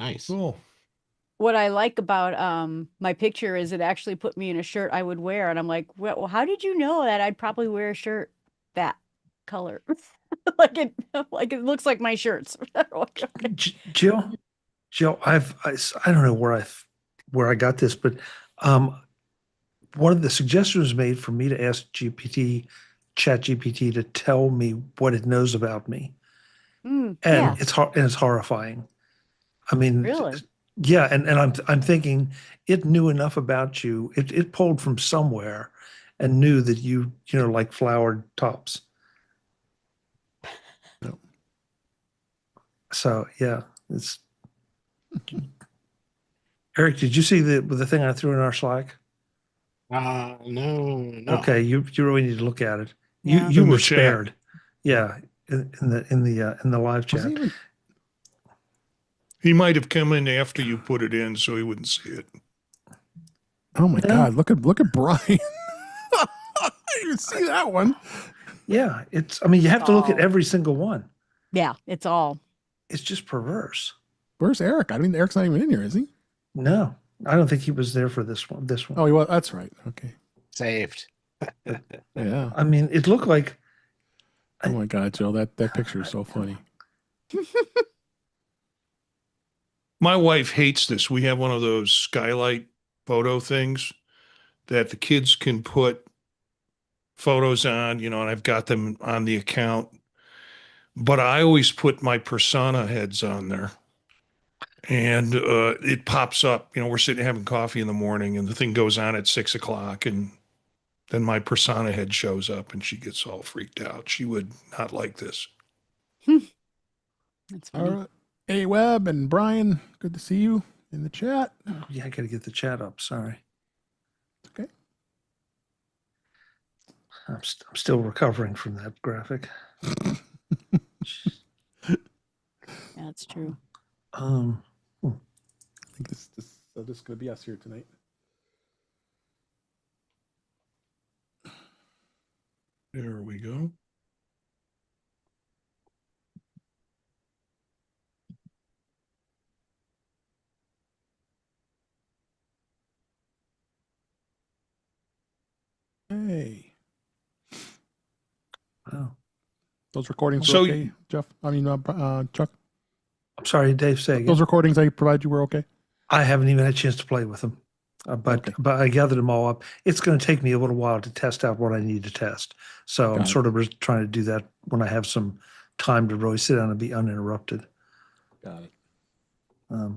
Nice. Cool. What I like about my picture is it actually put me in a shirt I would wear, and I'm like, well, how did you know that I'd probably wear a shirt that color? like it like it looks like my shirts. Okay. Jill, I don't know where I got this, but um, one of the suggestions was made for me to ask Chat GPT to tell me what it knows about me, and Yeah, it's horrifying. I mean, really. yeah, and I'm thinking it knew enough about you. It pulled from somewhere and knew that you know like flowered tops. No. So yeah, it's Eric. Did you see the thing I threw in our Slack? No. Okay, you really need to look at it. You Yeah. you In the were chat. spared. Yeah, in the live Was he chat. even? He might have come in after you put it in, so he wouldn't see it. Oh my No. God! Look at Brian. You see that one? Yeah, I mean, you have to look at Oh. every single one. Yeah, it's all. It's just perverse. Where's Eric? I mean, Eric's not even in here, is he? No, I don't think he was there for this one. This one. Oh, he was. That's right. Okay. Saved. Yeah. I mean, it looked like Oh my God, Joe, that picture is so funny. My wife hates this. We have one of those skylight photo things that the kids can put photos on, and I've got them on the account. But I always put my persona heads on there. And it pops up, we're sitting having coffee in the morning and the thing goes on at 6 o'clock. And then my persona head shows up and she gets all freaked out. She would not like this. That's All funny. right. Hey, Webb and Brian, good to see you in the chat. yeah, I got to get the chat up. Sorry, Okay. I'm still recovering from that graphic. That's true. Hmm. I think this is going to be us here tonight. There we go. Hey, Oh, those recordings were So- okay, Jeff. I mean, Chuck. I'm sorry, Dave. Say again. Those recordings I provided you were okay. I haven't even had a chance to play with them, but Okay. I gathered them all up. It's going to take me a little while to test out what I need to test. So I'm Got it. sort of trying to do that when I have some time to really sit down and be uninterrupted. Got it.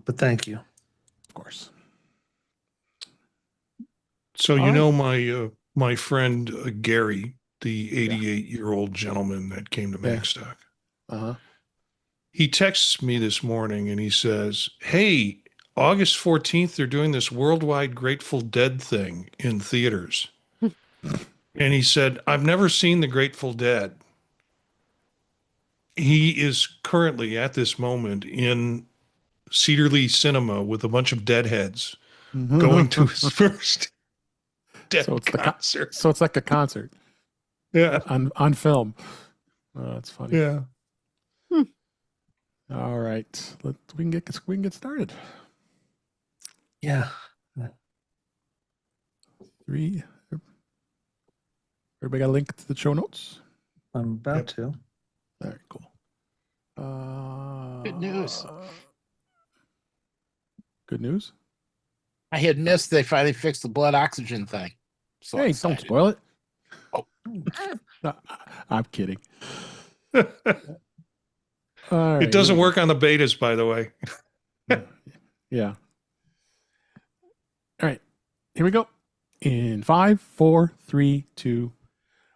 But thank you. Of course. So, All right. my friend Gary, the 88-year-old gentleman that came to Yeah. Macstock, Uh-huh. he texts me this morning and he says, hey, August 14th, they're doing this worldwide Grateful Dead thing in theaters. And he said, I've never seen the Grateful Dead. He is currently at this moment in Cedar Lee Cinema with a bunch of deadheads going to his first Dead So it's concert. So it's like a concert Yeah. on film. Oh, that's funny. Yeah. All right. We can get started. Yeah. Everybody got a link to the show notes? I'm about to. All right, cool. Good news. Good news. I had missed they finally fixed the blood oxygen thing. So Hey, don't excited. spoil it. Oh. No, I'm kidding. It All right, doesn't here we work on the betas, by the way. go. Yeah. All right, here we go. In 5, 4, 3, 2.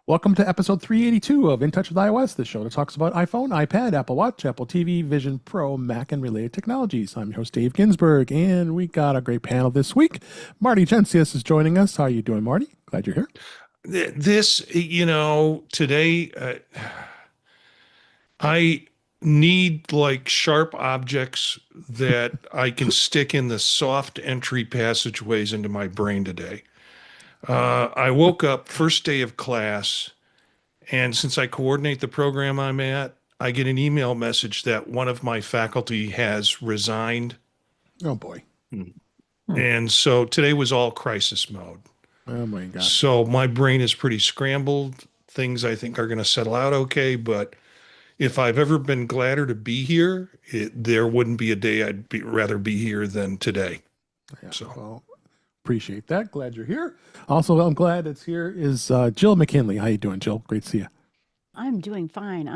Welcome to episode 382 of In Touch with iOS, the show that talks about iPhone, iPad, Apple Watch, Apple TV, Vision Pro, Mac, and related technologies. I'm your host, Dave Ginsburg, and we got a great panel this week. Marty Gensius is joining us. How are you doing, Marty? Glad you're here. This, today, I need like sharp objects that I can stick in the soft entry passageways into my brain today. I woke up first day of class, and since I coordinate the program I'm at, I get an email message that one of my faculty has resigned Oh boy. And so today was all crisis mode. Oh my God. So my brain is pretty scrambled. Things I think are going to settle out okay. But if I've ever been gladder to be here, there wouldn't be a day rather be here than today. Yeah, So. well, appreciate that. Glad you're here. Also, I'm glad it's here is Jill McKinley. How you doing, Jill? Great to see you. I'm doing fine.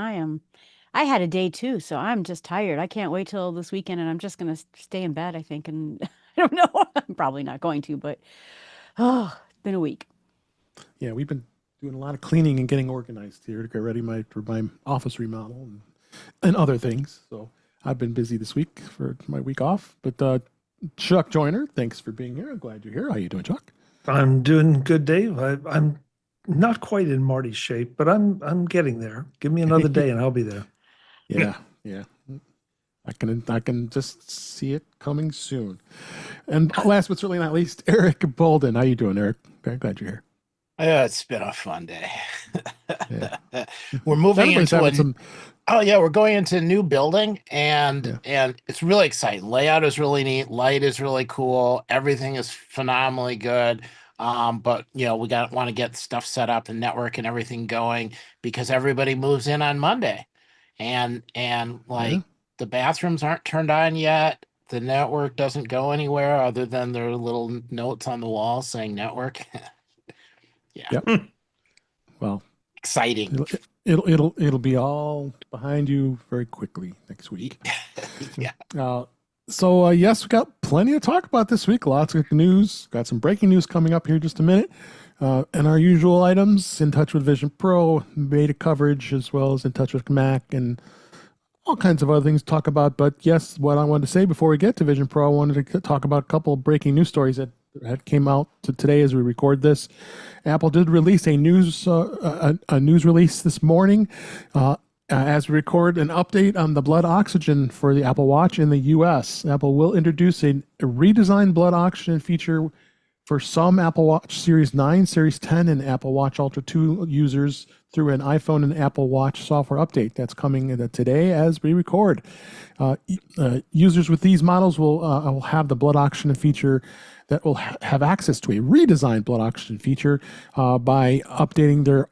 I had a day too, so I'm just tired. I can't wait till this weekend, and I'm just gonna stay in bed, I think. And I don't know. I'm probably not going to, but oh, it's been a week. Yeah, we've been doing a lot of cleaning and getting organized here to get ready for my office remodel and other things. So I've been busy this week for my week off. But Chuck Joyner, thanks for being here. I'm glad you're here. How you doing, Chuck? I'm doing good, Dave. I'm not quite in Marty's shape, but I'm getting there. Give me another day and I'll be there. Yeah, yeah. I can just see it coming soon. And last but certainly not least, Eric Bolden. How you doing, Eric? Very glad you're here. Yeah, it's been a fun day. Yeah. We're moving Everybody's into having some. oh yeah, we're going into a new building and Yeah. and it's really exciting. Layout is really neat, light is really cool, everything is phenomenally good. But we want to get stuff set up, the network and everything going because everybody moves in on Monday. And like Yeah. the bathrooms aren't turned on yet. The network doesn't go anywhere other than their little notes on the wall saying network. Yeah. Yep. Well, Exciting. it'll be all behind you very quickly next week. Yeah. So yes, we got plenty to talk about this week. Lots of news. Got some breaking news coming up here in just a minute. And our usual items: In Touch with Vision Pro, beta coverage, as well as In Touch with Mac, and all kinds of other things to talk about. But yes, what I wanted to say before we get to Vision Pro, I wanted to talk about a couple of breaking news stories that came out today as we record this. Apple did release a news release this morning. As we record an update on the blood oxygen for the Apple Watch in the US. Apple will introduce a redesigned blood oxygen feature for some Apple Watch Series 9, Series 10, and Apple Watch Ultra 2 users through an iPhone and Apple Watch software update that's coming today as we record. Users with these models will have the blood oxygen feature that will have access to a redesigned blood oxygen feature by updating their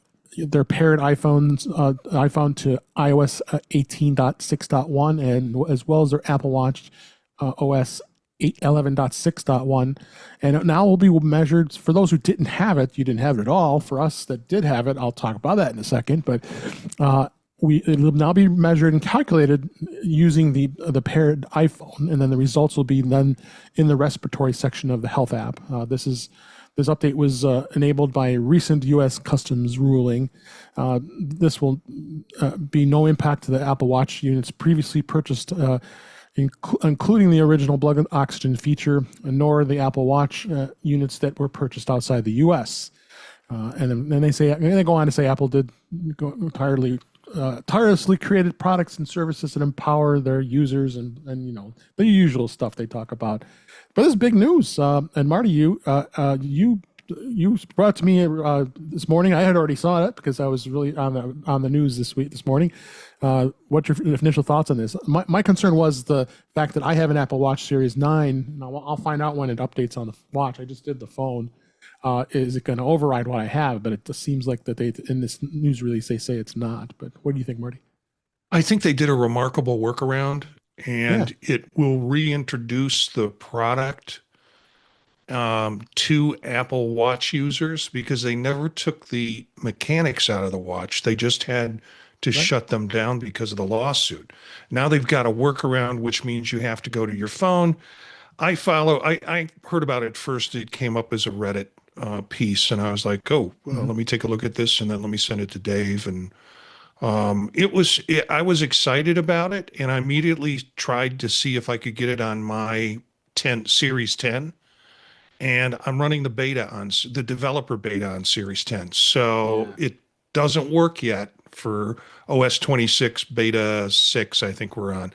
paired iPhone to iOS 18.6.1 and as well as their Apple Watch OS 11.6.1, and now will be measured for those who didn't have it. You didn't have it at all. For us that did have it, I'll talk about that in a second. But it'll now be measured and calculated using the paired iPhone, and then the results will be then in the respiratory section of the Health app. This update was enabled by a recent U.S. Customs ruling. This will be no impact to the Apple Watch units previously purchased, including the original blood oxygen feature, nor the Apple Watch units that were purchased outside the U.S. And then they go on to say Apple did tirelessly created products and services that empower their users and the usual stuff they talk about. But this is big news. And Marty, you brought to me this morning. I had already saw it because I was really on the news this morning. What's your initial thoughts on this? My concern was the fact that I have an Apple Watch Series 9. And I'll find out when it updates on the watch. I just did the phone. Is it going to override what I have? But it just seems like that in this news release they say it's not. But what do you think, Marty? I think they did a remarkable workaround, and it will reintroduce the product to Apple Watch users because they never took the mechanics out of the watch. They just had to shut them down because of the lawsuit. Now they've got a workaround, which means you have to go to your phone. I heard about it first. It came up as a Reddit piece, and I was like, let me take a look at this, and then let me send it to Dave. And I was excited about it, and I immediately tried to see if I could get it on my Series 10. And I'm running the developer beta on Series 10. So it doesn't work yet for OS 26 beta 6, I think we're on.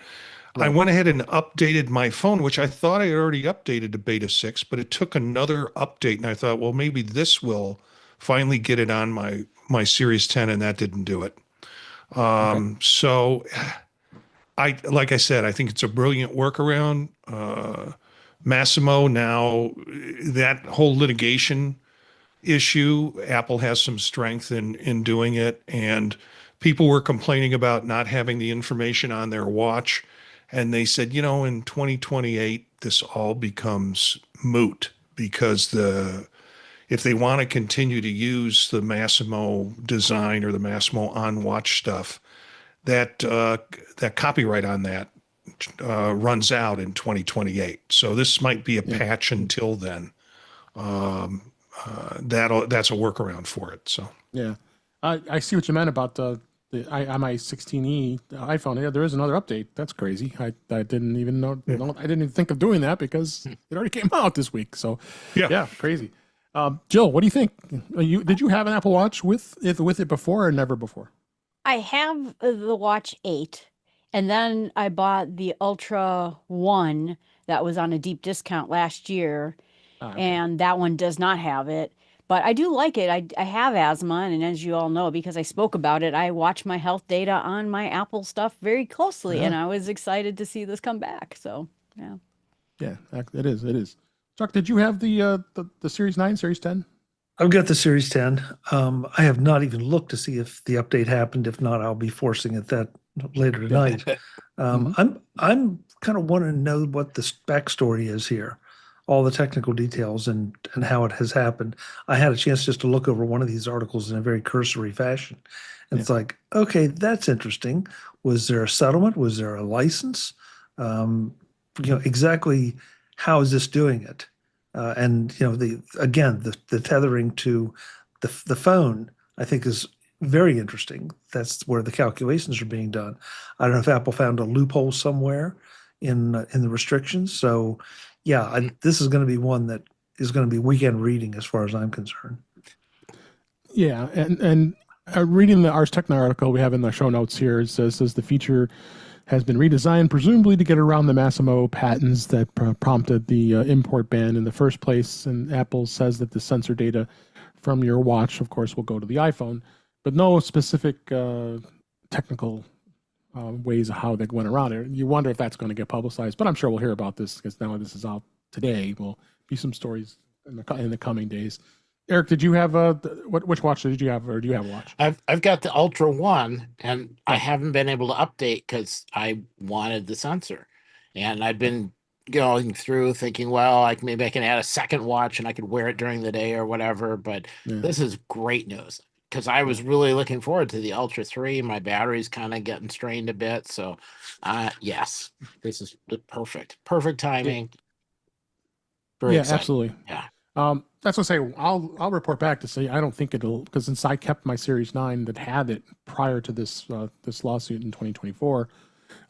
Right. I went ahead and updated my phone, which I thought I had already updated to beta 6, but it took another update. And I thought, well, maybe this will finally get it on my Series 10, and that didn't do it. So like I said, I think it's a brilliant workaround. Massimo now, that whole litigation issue, Apple has some strength in doing it, and people were complaining about not having the information on their watch, and they said, in 2028 this all becomes moot because if they want to continue to use the Massimo design or the Massimo on watch stuff, that copyright on that runs out in 2028. So this might be a patch until then. That's a workaround for it. So Yeah, I see what you meant about on my 16e iPhone. Yeah, there is another update. That's crazy. I didn't even know. I didn't even think of doing that because it already came out this week. So yeah, crazy. Jill, what do you think? Did you have an Apple Watch with it before or never before? I have the Watch 8, and then I bought the Ultra 1 that was on a deep discount last year, Okay. and that one does not have it. But I do like it. I have asthma, and as you all know, because I spoke about it, I watch my health data on my Apple stuff very closely, and I was excited to see this come back. So, yeah. Yeah, it is. It is. Chuck, did you have the Series 9, Series 10? I've got the Series 10. I have not even looked to see if the update happened. If not, I'll be forcing it that later tonight. I'm kind of wanting to know what the backstory is here, all the technical details and how it has happened. I had a chance just to look over one of these articles in a very cursory fashion. And it's like, okay, that's interesting. Was there a settlement? Was there a license? Exactly how is this doing it? And the tethering to the phone, I think, is very interesting. That's where the calculations are being done. I don't know if Apple found a loophole somewhere in the restrictions. So, yeah, this is going to be one that is going to be weekend reading as far as I'm concerned. Yeah, and reading the Ars Technica article we have in the show notes here, it says the feature has been redesigned presumably to get around the Massimo patents that prompted the import ban in the first place. And Apple says that the sensor data from your watch, of course, will go to the iPhone, but no specific technical ways of how they went around it. You wonder if that's going to get publicized, but I'm sure we'll hear about this because now this is out today. Will be some stories in the coming days. Eric, did you have which watch did you have, or do you have a watch? I've got the Ultra One, and I haven't been able to update because I wanted the sensor, and I've been going through thinking, well, maybe I can add a second watch and I could wear it during the day or whatever. But this is great news because I was really looking forward to the Ultra 3. My battery's kind of getting strained a bit, so yes, this is perfect timing. Very exciting. Absolutely. Yeah. That's what I say. I'll report back to say I don't think it'll, because since I kept my Series 9 that had it prior to this lawsuit in 2024,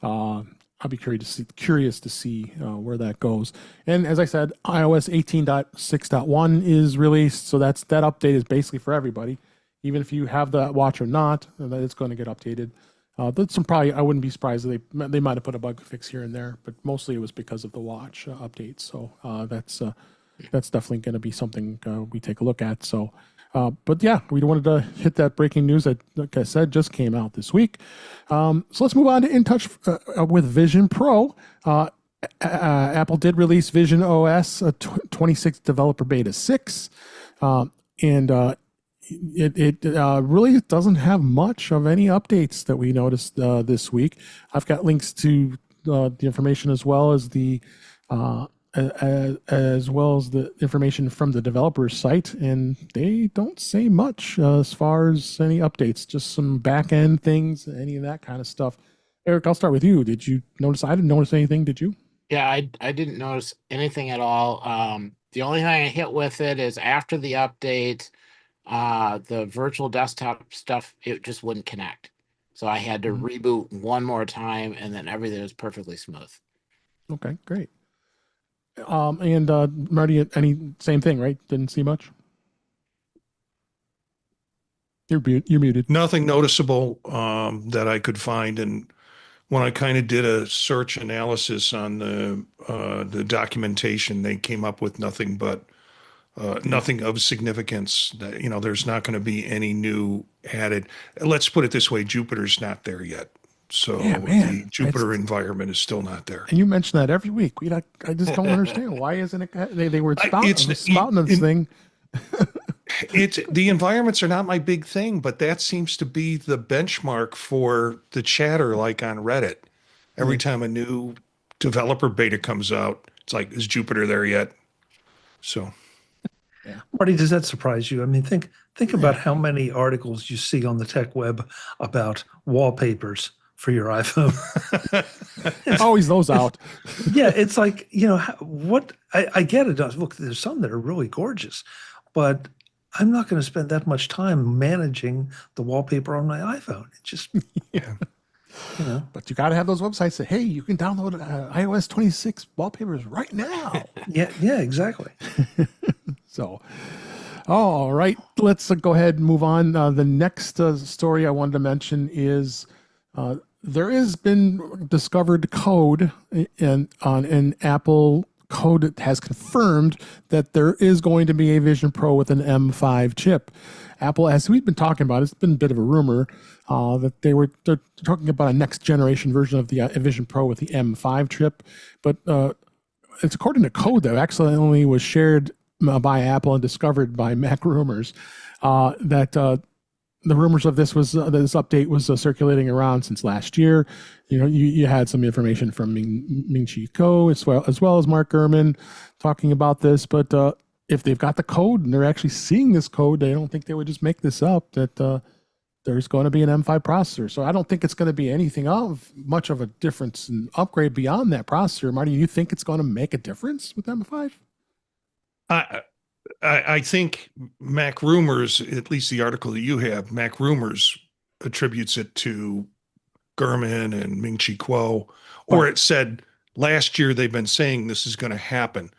I'll be curious to see where that goes. And as I said, iOS 18.6.1 is released, so that update is basically for everybody, even if you have that watch or not. That it's going to get updated. That's I wouldn't be surprised if they might have put a bug fix here and there, but mostly it was because of the watch updates. So that's definitely going to be something we take a look at. So, but yeah, we wanted to hit that breaking news that, like I said, just came out this week. So let's move on to In Touch with Vision Pro. Apple did release Vision OS 26 Developer Beta 6, and it really doesn't have much of any updates that we noticed this week. I've got links to the information as well as the information from the developer's site, and they don't say much as far as any updates, just some back end things, any of that kind of stuff. Eric, I'll start with you. Did you notice? I didn't notice anything. Did you? Yeah, I didn't notice anything at all. The only thing I hit with it is after the update, the virtual desktop stuff, it just wouldn't connect. So I had to reboot one more time, and then everything was perfectly smooth. Okay, great. And Marty, same thing, right? Didn't see much. You're muted. nothing noticeable that I could find. And when I kind of did a search analysis on the documentation, they came up with nothing but nothing of significance. That, there's not going to be any new added. Let's put it this way: Jupiter's not there yet. So Yeah, man. the Jupiter environment is still not there. And you mention that every week. I just don't understand why isn't it? They were spouting this thing. It's the environments are not my big thing, but that seems to be the benchmark for the chatter, like on Reddit. Every time a new developer beta comes out, it's like, is Jupiter there yet? So, Marty, does that surprise you? I mean, think about how many articles you see on the tech web about wallpapers for your iPhone. Always those out. Yeah, it's like, what I get it. Look, there's some that are really gorgeous, but I'm not going to spend that much time managing the wallpaper on my iPhone. It just, But you got to have those websites that, hey, you can download iOS 26 wallpapers right now. Yeah, exactly. So, all right, let's go ahead and move on. The next story I wanted to mention is there has been discovered code in Apple code that has confirmed that there is going to be a Vision Pro with an M5 chip. Apple, as we've been talking about, it's been a bit of a rumor that they're talking about a next generation version of the Vision Pro with the M5 chip, but it's according to code that accidentally was shared by Apple and discovered by Mac Rumors that the rumors of this update was circulating around since last year. You had some information from Ming-Chi Kuo as well as Mark Gurman talking about this. But if they've got the code and they're actually seeing this code, they don't think they would just make this up. That there's going to be an M5 processor. So I don't think it's going to be anything of much of a difference and upgrade beyond that processor. Marty, you think it's going to make a difference with M5? I think Mac Rumors, at least the article that you have, Mac Rumors attributes it to Gurman and Ming-Chi Kuo, or it said last year they've been saying this is going to happen.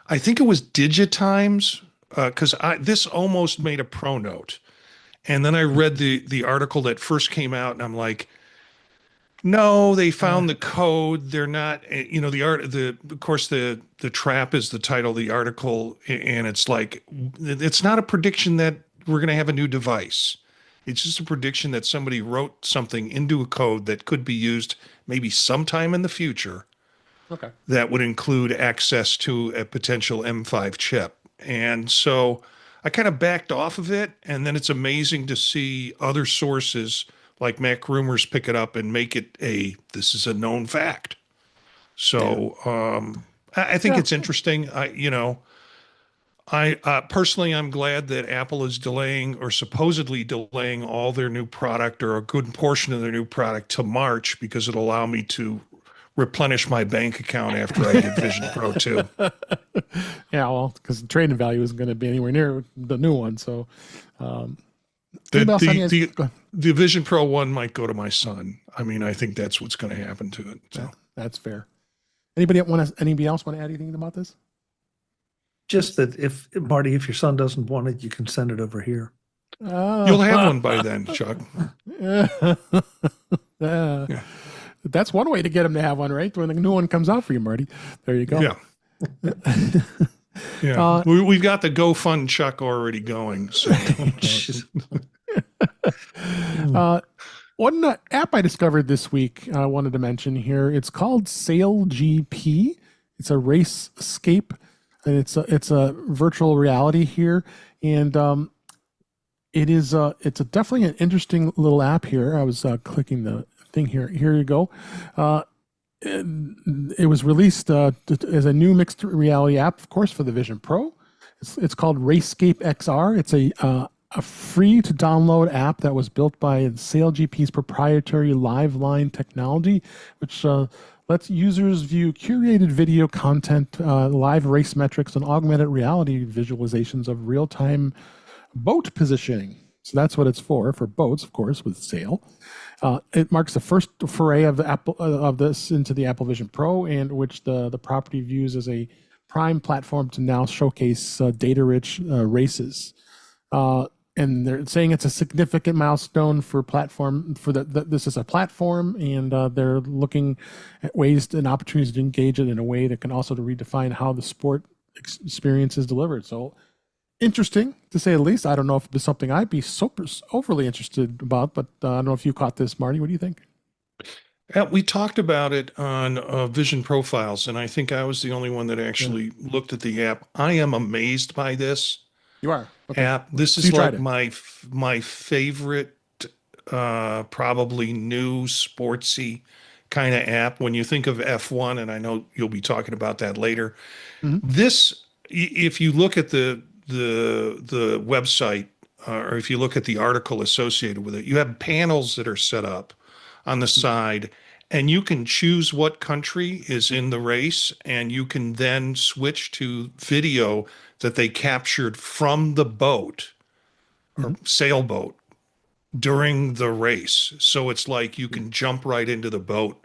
I think it was Digitimes, because this almost made a pro note. And then I read the article that first came out, and I'm like, no, they found the code. They're not, of course, the trap is the title of the article. And it's like, it's not a prediction that we're going to have a new device. It's just a prediction that somebody wrote something into a code that could be used maybe sometime in the future. Okay. That would include access to a potential M5 chip. And so I kind of backed off of it. And then it's amazing to see other sources like Mac Rumors pick it up and make it this is a known fact. So I think it's interesting. I personally, I'm glad that Apple is delaying or supposedly delaying all their new product or a good portion of their new product to March, because it'll allow me to replenish my bank account after I get Vision Pro 2. Yeah, well, because the trading value isn't going to be anywhere near the new one. So, the Vision Pro 1 might go to my son. I mean, I think that's what's going to happen to it. So that's fair. Anybody else want to add anything about this? Just that if your son doesn't want it, you can send it over here. You'll have one by then, Chuck. Yeah. That's one way to get him to have one, right? When the new one comes out for you, Marty. There you go. Yeah. Yeah. We've got the GoFund Chuck already going. So. One app I discovered this week I wanted to mention here. It's called SailGP. It's a racescape, and it's a virtual reality here, and it's definitely an interesting little app here. I was clicking the thing here. Here you go. It was released as a new mixed reality app, of course, for the Vision Pro. It's called Racescape XR. It's a free to download app that was built by SailGP's proprietary Liveline technology, which lets users view curated video content, live race metrics, and augmented reality visualizations of real-time boat positioning. So that's what it's for boats, of course, with Sail. It marks the first foray of this into the Apple Vision Pro, and which the property views as a prime platform to now showcase data-rich races. And they're saying it's a significant milestone for platform this is a platform, and they're looking at ways and opportunities to engage it in a way that can also to redefine how the sport experience is delivered. So interesting, to say the least. I don't know if it's something I'd be super overly interested about, but I don't know if you caught this, Marty. What do you think? We talked about it on Vision Profiles, and I think I was the only one that actually looked at the app. I am amazed by this You are okay. app. This So is you tried like it. my favorite, probably new sportsy kind of app. When you think of F1, and I know you'll be talking about that later, Mhm. this, if you look at the website, or if you look at the article associated with it, you have panels that are set up on the side, and you can choose what country is in the race, and you can then switch to video that they captured from the boat or Mhm. sailboat during the race. So it's like you can jump right into the boat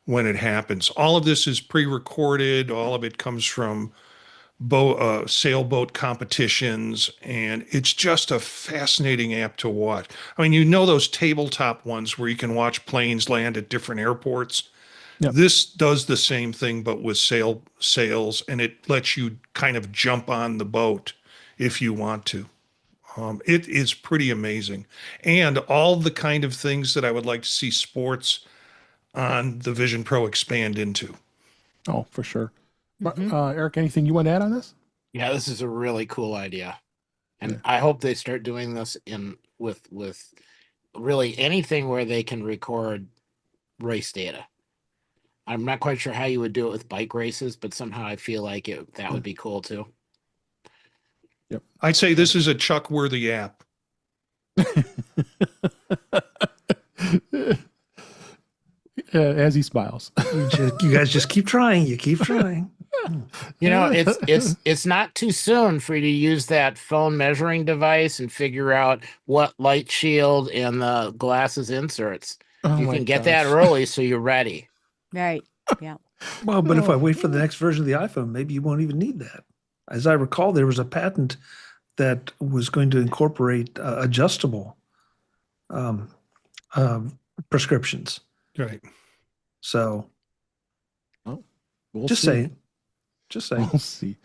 when it happens. All of this is pre-recorded. All of it comes from sailboat competitions, and it's just a fascinating app to watch. I mean, you know those tabletop ones where you can watch planes land at different airports. Yep. This does the same thing, but with sails, and it lets you kind of jump on the boat if you want to. It is pretty amazing, and all the kind of things that I would like to see sports on the Vision Pro expand into. Oh, for sure. But Mhm. Eric, anything you want to add on this? Yeah, this is a really cool idea. And Yeah. I hope they start doing this in with really anything where they can record race data. I'm not quite sure how you would do it with bike races, but somehow I feel like that would be cool too. I'd say this is a Chuck-worthy app. As he smiles. You guys just keep trying. You keep trying. You know, it's not too soon for you to use that phone measuring device and figure out what light shield and the glasses inserts. Oh You my can get that gosh. early so you're ready. Right. Yeah. Well, but if I Oh. wait for the next version of the iPhone, maybe you won't even need that. As I recall, there was a patent that was going to incorporate adjustable um, prescriptions. Right. So We'll just see. saying. Just saying. We'll see.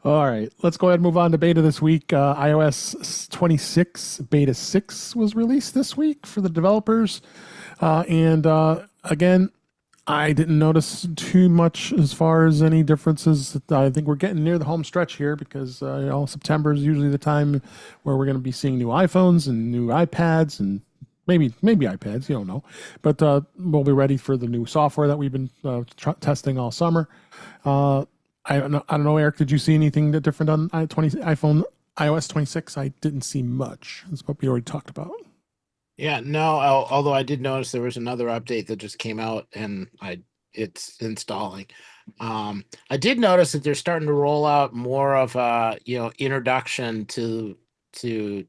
All right, let's go ahead and move on to beta this week. iOS 26 beta 6 was released this week for the developers. And again, I didn't notice too much as far as any differences. I think we're getting near the home stretch here because September is usually the time where we're going to be seeing new iPhones and new iPads and maybe iPads. You don't know, but we'll be ready for the new software that we've been testing all summer. I don't know, Eric. Did you see anything that different on iPhone iOS 26? I didn't see much. That's what we already talked about. Yeah, no, although I did notice there was another update that just came out and it's installing. I did notice that they're starting to roll out more of a, introduction to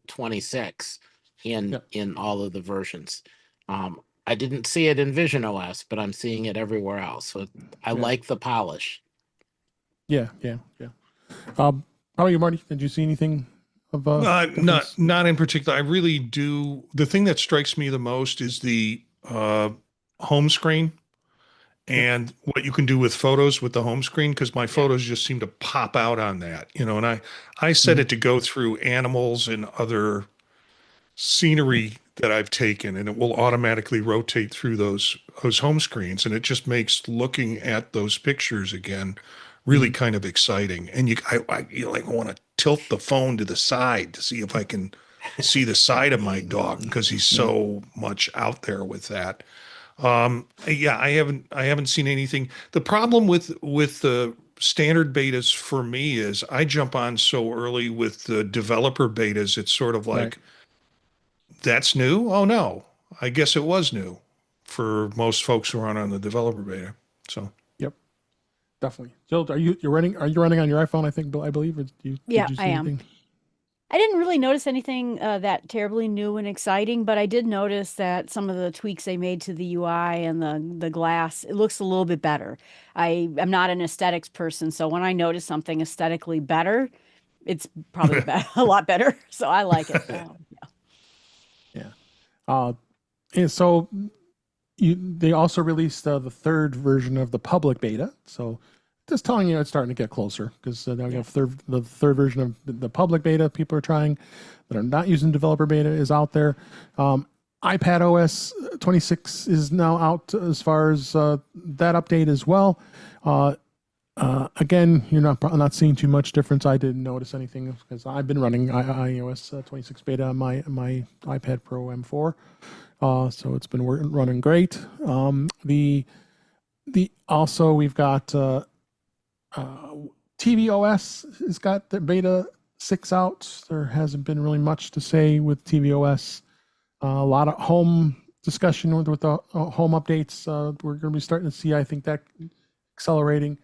26 in all of the versions. I didn't see it in Vision OS, but I'm seeing it everywhere else. So I like the polish. Yeah. How about you, Marty? Did you see anything of difference? Not in particular. I really do. The thing that strikes me the most is the home screen and what you can do with photos with the home screen, because my photos just seem to pop out on that, and I set it to go through animals and other scenery that I've taken, and it will automatically rotate through those home screens, and it just makes looking at those pictures again really kind of exciting. And you like want to tilt the phone to the side to see if I can see the side of my dog because he's so much out there with that. Yeah, I haven't seen anything. The problem with the standard betas for me is I jump on so early with the developer betas. It's sort of like, that's new? Oh no, I guess it was new for most folks who aren't on the developer beta. So Yep, definitely. Jill, are you running on your iPhone? I believe. Or did you see I am. anything? I didn't really notice anything that terribly new and exciting, but I did notice that some of the tweaks they made to the UI and the glass, it looks a little bit better. I'm not an aesthetics person, so when I notice something aesthetically better, it's probably a lot better. So I like it. And so they also released the third version of the public beta. So just telling you, it's starting to get closer because now you have the third version of the public beta people are trying that are not using developer beta is out there. iPad OS 26 is now out as far as that update as well. Again, you're not seeing too much difference. I didn't notice anything because I've been running iOS 26 beta on my iPad Pro M4, so it's been running great. The also we've got tvOS has got the beta 6 out. There hasn't been really much to say with tvOS. A lot of home discussion with the home updates. We're going to be starting to see, I think, that accelerating.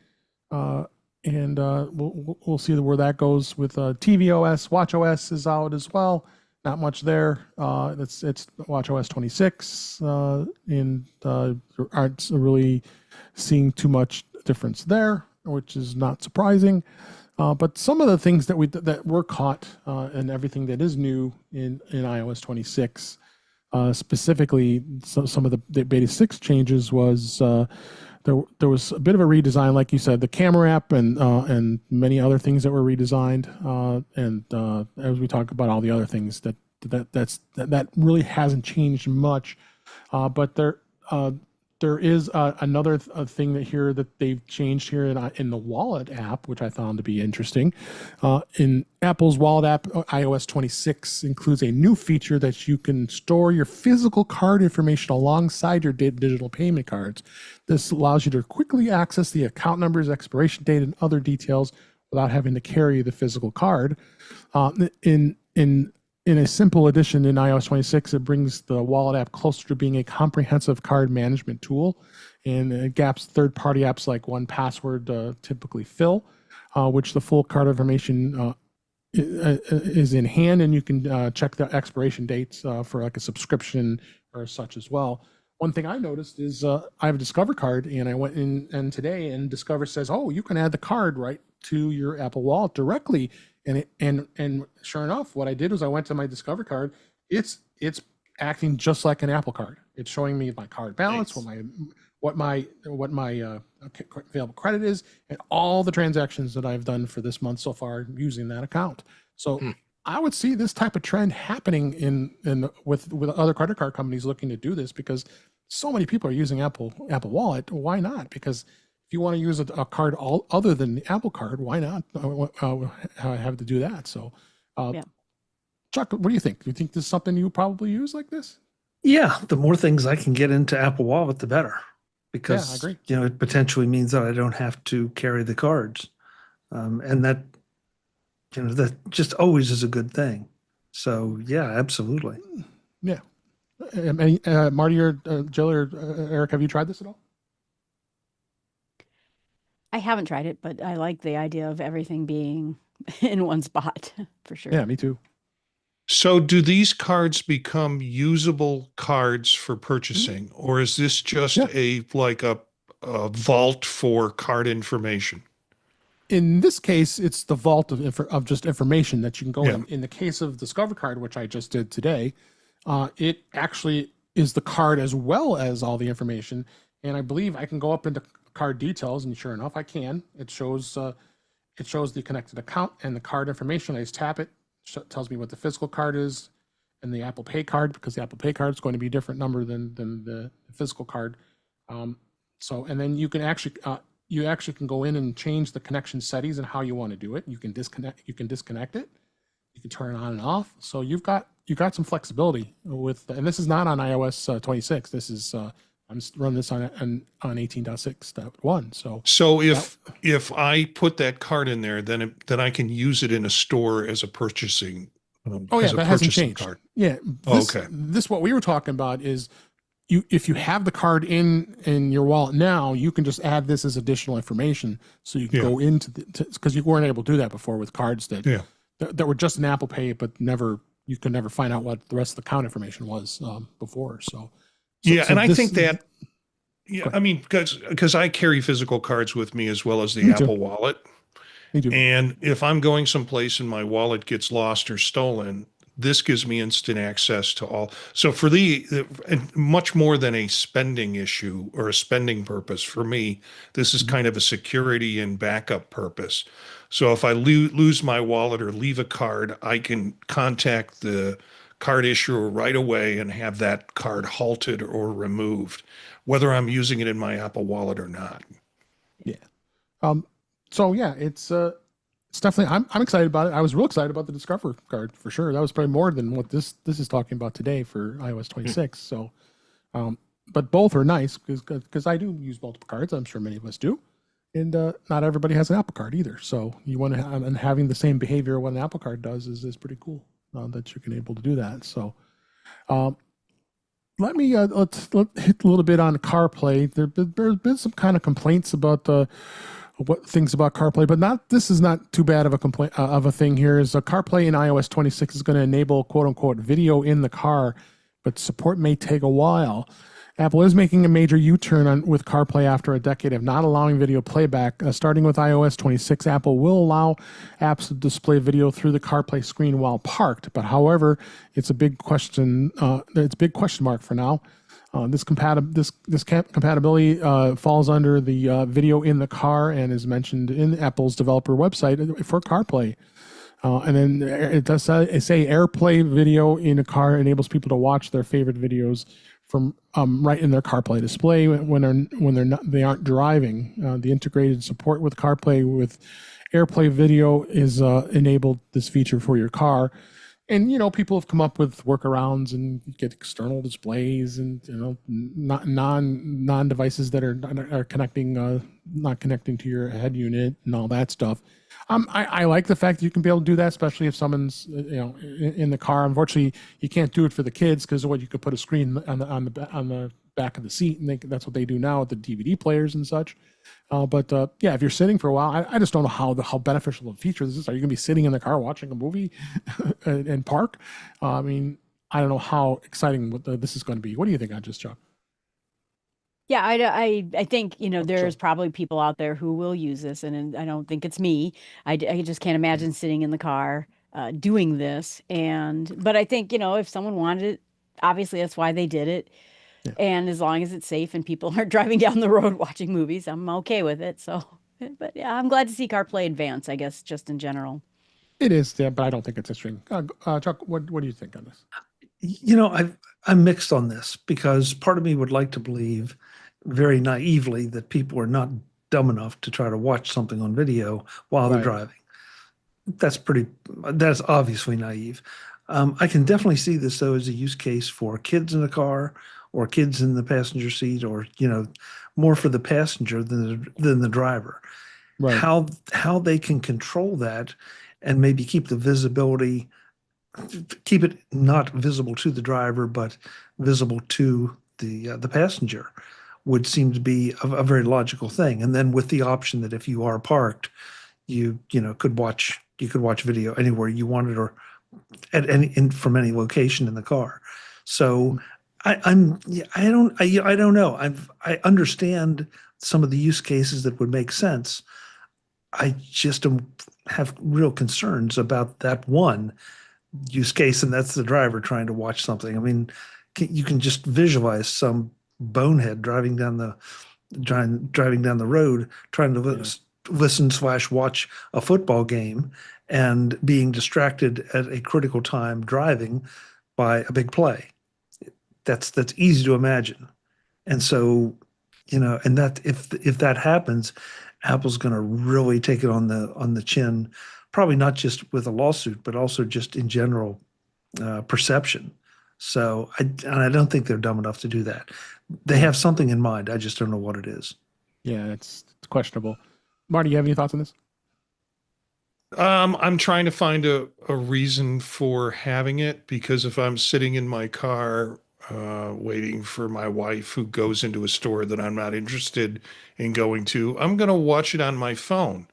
And we'll see where that goes with tvOS. watchOS is out as well. Not much there. It's watchOS 26, and aren't really seeing too much difference there, which is not surprising. But some of the things that were caught and everything that is new in iOS 26, specifically some of the beta 6 changes was. There was a bit of a redesign, like you said, the camera app and many other things that were redesigned. And as we talk about all the other things that really hasn't changed much. But there is another thing that they've changed here in the Wallet app, which I found to be interesting. In Apple's Wallet app, iOS 26 includes a new feature that you can store your physical card information alongside your digital payment cards. This allows you to quickly access the account numbers, expiration date, and other details without having to carry the physical card. In a simple addition in iOS 26, it brings the Wallet app closer to being a comprehensive card management tool, and it gaps third-party apps like 1Password typically fill, which the full card information is in hand, and you can check the expiration dates for like a subscription or such as well. One thing I noticed is I have a Discover card, and I went in and today, and Discover says, "Oh, you can add the card right to your Apple Wallet directly." And sure enough, what I did was I went to my Discover card. It's acting just like an Apple card. It's showing me my card balance, Nice. what my available credit is, and all the transactions that I've done for this month so far using that account. So I would see this type of trend happening with other credit card companies looking to do this, because so many people are using Apple Wallet. Why not? Because if you want to use a card other than the Apple Card, why not have to do that? So, Yeah. Chuck, what do you think? Do you think this is something you probably use like this? Yeah, the more things I can get into Apple Wallet, the better, because I agree. it potentially means that I don't have to carry the cards, and that that just always is a good thing. So yeah, absolutely. Yeah. Marty or Jill or Eric, have you tried this at all? I haven't tried it, but I like the idea of everything being in one spot for sure. Yeah, me too. So do these cards become usable cards for purchasing, or is this just Yeah. a vault for card information? In this case, it's the vault of just information that you can go Yeah. in. In the case of Discover Card, which I just did today, it actually is the card as well as all the information. And I believe I can go up into card details, and sure enough, I can. It shows the connected account and the card information. I just tap it, tells me what the physical card is, and the Apple Pay card, because the Apple Pay card is going to be a different number than the physical card. And then you can actually can go in and change the connection settings and how you want to do it. You can disconnect it. You can turn it on and off. So you've got some flexibility with, and this is not on iOS 26. This is I'm running this on 18.6.1. So if I put that card in there, then I can use it in a store as a purchasing. As a that hasn't purchasing changed. card. Yeah. Okay. This what we were talking about is if you have the card in your wallet now, you can just add this as additional information, so you can go into because you weren't able to do that before with cards that were just an Apple Pay, but you could never find out what the rest of the account information was before. And I think that, I mean, because I carry physical cards with me as well as the Apple Wallet. Me too. And if I'm going someplace and my wallet gets lost or stolen, this gives me instant access to all. So for much more than a spending issue or a spending purpose, for me, this is kind of a security and backup purpose. So if I lose my wallet or leave a card, I can contact the card issuer right away and have that card halted or removed, whether I'm using it in my Apple Wallet or not. Yeah. So yeah, it's definitely I'm excited about it. I was real excited about the Discover card for sure. That was probably more than what this is talking about today for iOS 26. So but both are nice because I do use multiple cards. I'm sure many of us do. And not everybody has an Apple Card either. So you want to have, and having the same behavior what an Apple Card does is pretty cool that you can able to do that. So let me let's hit a little bit on CarPlay. There's been some kind of complaints about what things about CarPlay, but not this is not too bad of a complaint of a thing here. Is CarPlay in iOS 26 is going to enable quote unquote video in the car, but support may take a while. Apple is making a major U-turn with CarPlay after a decade of not allowing video playback. Starting with iOS 26, Apple will allow apps to display video through the CarPlay screen while parked. But however, it's a big question. It's a big question mark for now. This compatibility falls under the video in the car and is mentioned in Apple's developer website for CarPlay. And then it does say AirPlay video in a car enables people to watch their favorite videos from right in their CarPlay display they aren't driving. The integrated support with CarPlay with AirPlay video is enabled this feature for your car. And people have come up with workarounds and get external displays and non devices that are connecting not connecting to your head unit and all that stuff. I like the fact that you can be able to do that, especially if someone's in the car. Unfortunately, you can't do it for the kids because you could put a screen on the back of the seat, and that's what they do now with the DVD players and such. But yeah, if you're sitting for a while, I just don't know how beneficial of a feature this is. Are you going to be sitting in the car watching a movie and park? I mean, I don't know how exciting this is going to be. What do you think, Chuck? Yeah, I think, there's probably people out there who will use this, and I don't think it's me. I just can't imagine sitting in the car doing this. But I think, if someone wanted it, obviously that's why they did it. Yeah. And as long as it's safe and people aren't driving down the road watching movies, I'm okay with it. So, but yeah, I'm glad to see CarPlay advance, I guess, just in general. It is, yeah, but I don't think it's a string. Chuck, what do you think on this? I'm mixed on this because part of me would like to believe very naively that people are not dumb enough to try to watch something on video while they're driving. That's obviously naive. I can definitely see this though as a use case for kids in the car or kids in the passenger seat, or more for the passenger than the driver. Right. How they can control that and maybe keep the visibility, keep it not visible to the driver but visible to the passenger would seem to be a very logical thing. And then with the option that if you are parked, you could watch video anywhere you wanted or from any location in the car. So I don't know. I understand some of the use cases that would make sense. I just have real concerns about that one use case, and that's the driver trying to watch something. I mean, you can just visualize some bonehead driving down the road trying to listen/watch a football game and being distracted at a critical time driving by a big play. That's easy to imagine. And so, and that if that happens, Apple's going to really take it on the chin, probably not just with a lawsuit, but also just in general perception. So I don't think they're dumb enough to do that. They have something in mind. I just don't know what it is. Yeah, it's questionable. Marty, you have any thoughts on this? I'm trying to find a reason for having it, because if I'm sitting in my car waiting for my wife who goes into a store that I'm not interested in going to, I'm going to watch it on my phone.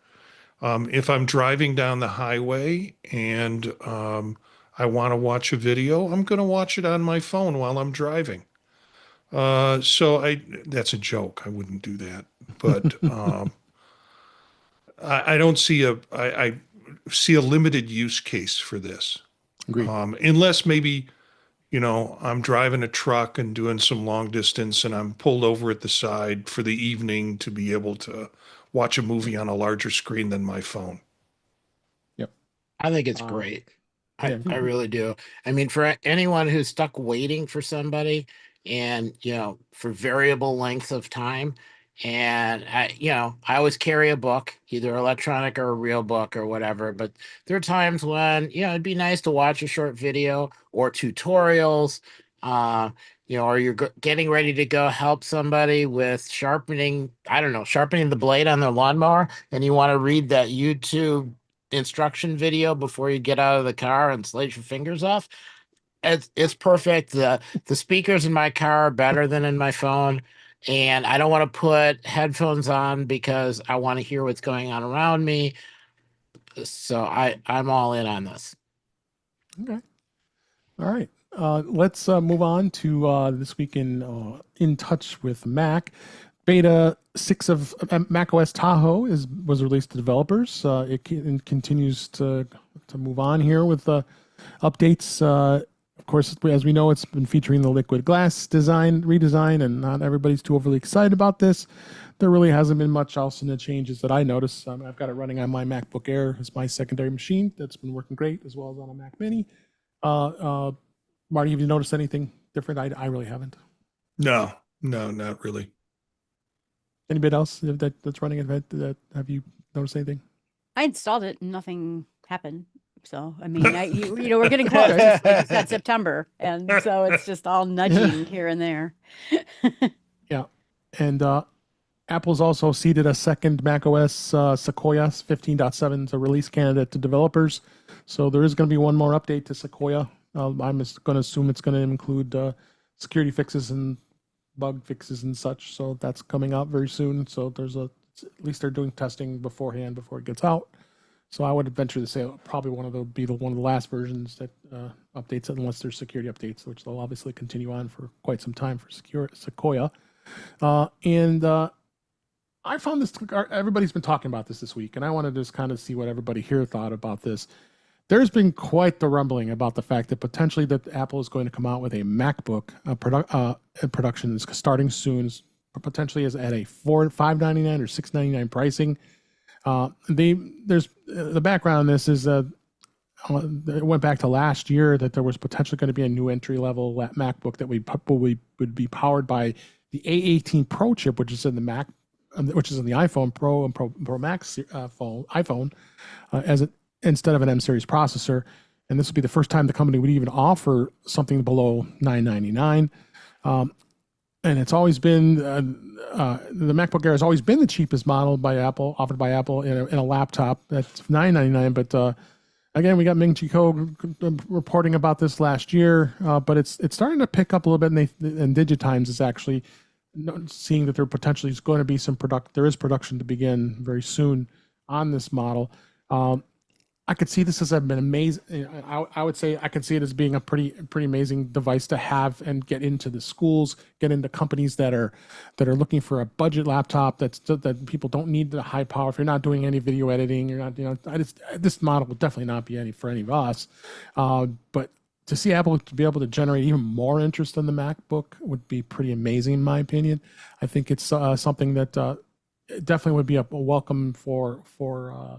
If I'm driving down the highway and I want to watch a video, I'm going to watch it on my phone while I'm driving. So that's a joke. I wouldn't do that. But I don't see I see a limited use case for this. Agreed. Unless maybe, I'm driving a truck and doing some long distance and I'm pulled over at the side for the evening to be able to watch a movie on a larger screen than my phone. Yep. I think it's great. Yeah. I really do. I mean, for anyone who's stuck waiting for somebody and, for variable length of time, and I always carry a book, either electronic or a real book or whatever, but there are times when, it'd be nice to watch a short video or tutorials, uh, or you're getting ready to go help somebody with sharpening, I don't know, sharpening the blade on their lawnmower, and you want to read that YouTube instruction video before you get out of the car and slice your fingers off. It's perfect. The speakers in my car are better than in my phone, and I don't want to put headphones on because I want to hear what's going on around me. So I'm all in on this. Okay. All right. Let's move on to this week in touch with Mac. Beta 6 of macOS Tahoe was released to developers. It continues to move on here with updates. Of course, as we know, it's been featuring the liquid glass redesign, and not everybody's too overly excited about this. There really hasn't been much else in the changes that I noticed. I've got it running on my MacBook Air as my secondary machine. That's been working great, as well as on a Mac Mini. Marty, have you noticed anything different? I really haven't. No, not really. Anybody else that's running it? Have you noticed anything? I installed it and nothing happened. So, I mean, we're getting close. It's like you said, September. And so it's just all nudging here and there. Yeah. And Apple's also seeded a second macOS Sequoia 15.7 as a release candidate to developers. So there is going to be one more update to Sequoia. I'm just going to assume it's going to include security fixes and bug fixes and such. So that's coming out very soon. So at least they're doing testing beforehand before it gets out. So I would venture to say probably one of the last versions that updates it, unless there's security updates, which they'll obviously continue on for quite some time for Sequoia. And I found this, everybody's been talking about this week, and I wanted to just kind of see what everybody here thought about this. There's been quite the rumbling about the fact that potentially that Apple is going to come out with a MacBook production starting soon, potentially is at a $599 or $699 pricing. The background on this is it went back to last year that there was potentially going to be a new entry level MacBook that would be powered by the A18 Pro chip, which is in the Mac, which is in the iPhone Pro and Pro Max iPhone, instead of an M series processor. And this would be the first time the company would even offer something below $999. And it's always been the MacBook Air has always been the cheapest model offered by Apple in a laptop. That's $999. But again, we got Ming Chi Kuo reporting about this last year, but it's starting to pick up a little bit. And DigiTimes is actually seeing that there potentially is going to be there is production to begin very soon on this model. I could see this as an amazing. I would say I could see it as being a pretty amazing device to have and get into the schools, get into companies that are looking for a budget laptop that people don't need the high power. If you're not doing any video editing, you're not. This model will definitely not be for any of us. But to see Apple to be able to generate even more interest in the MacBook would be pretty amazing, in my opinion. I think it's something that. It definitely would be a welcome for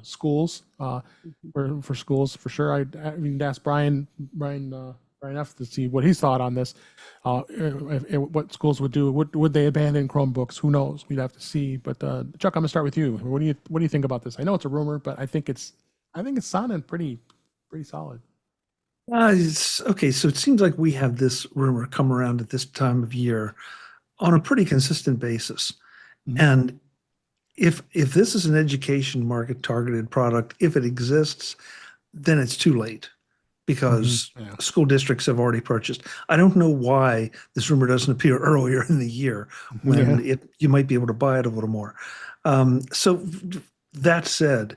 schools, for schools for sure. I mean, ask Brian F to see what he thought on this. What schools would do? Would they abandon Chromebooks? Who knows? We'd have to see. But Chuck, I'm gonna start with you. What do you think about this? I know it's a rumor, but I think it's sounding pretty solid. Okay, so it seems like we have this rumor come around at this time of year on a pretty consistent basis, and if this is an education market targeted product, if it exists, then it's too late because school districts have already purchased. I don't know why this rumor doesn't appear earlier in the year when you might be able to buy it a little more. So that said,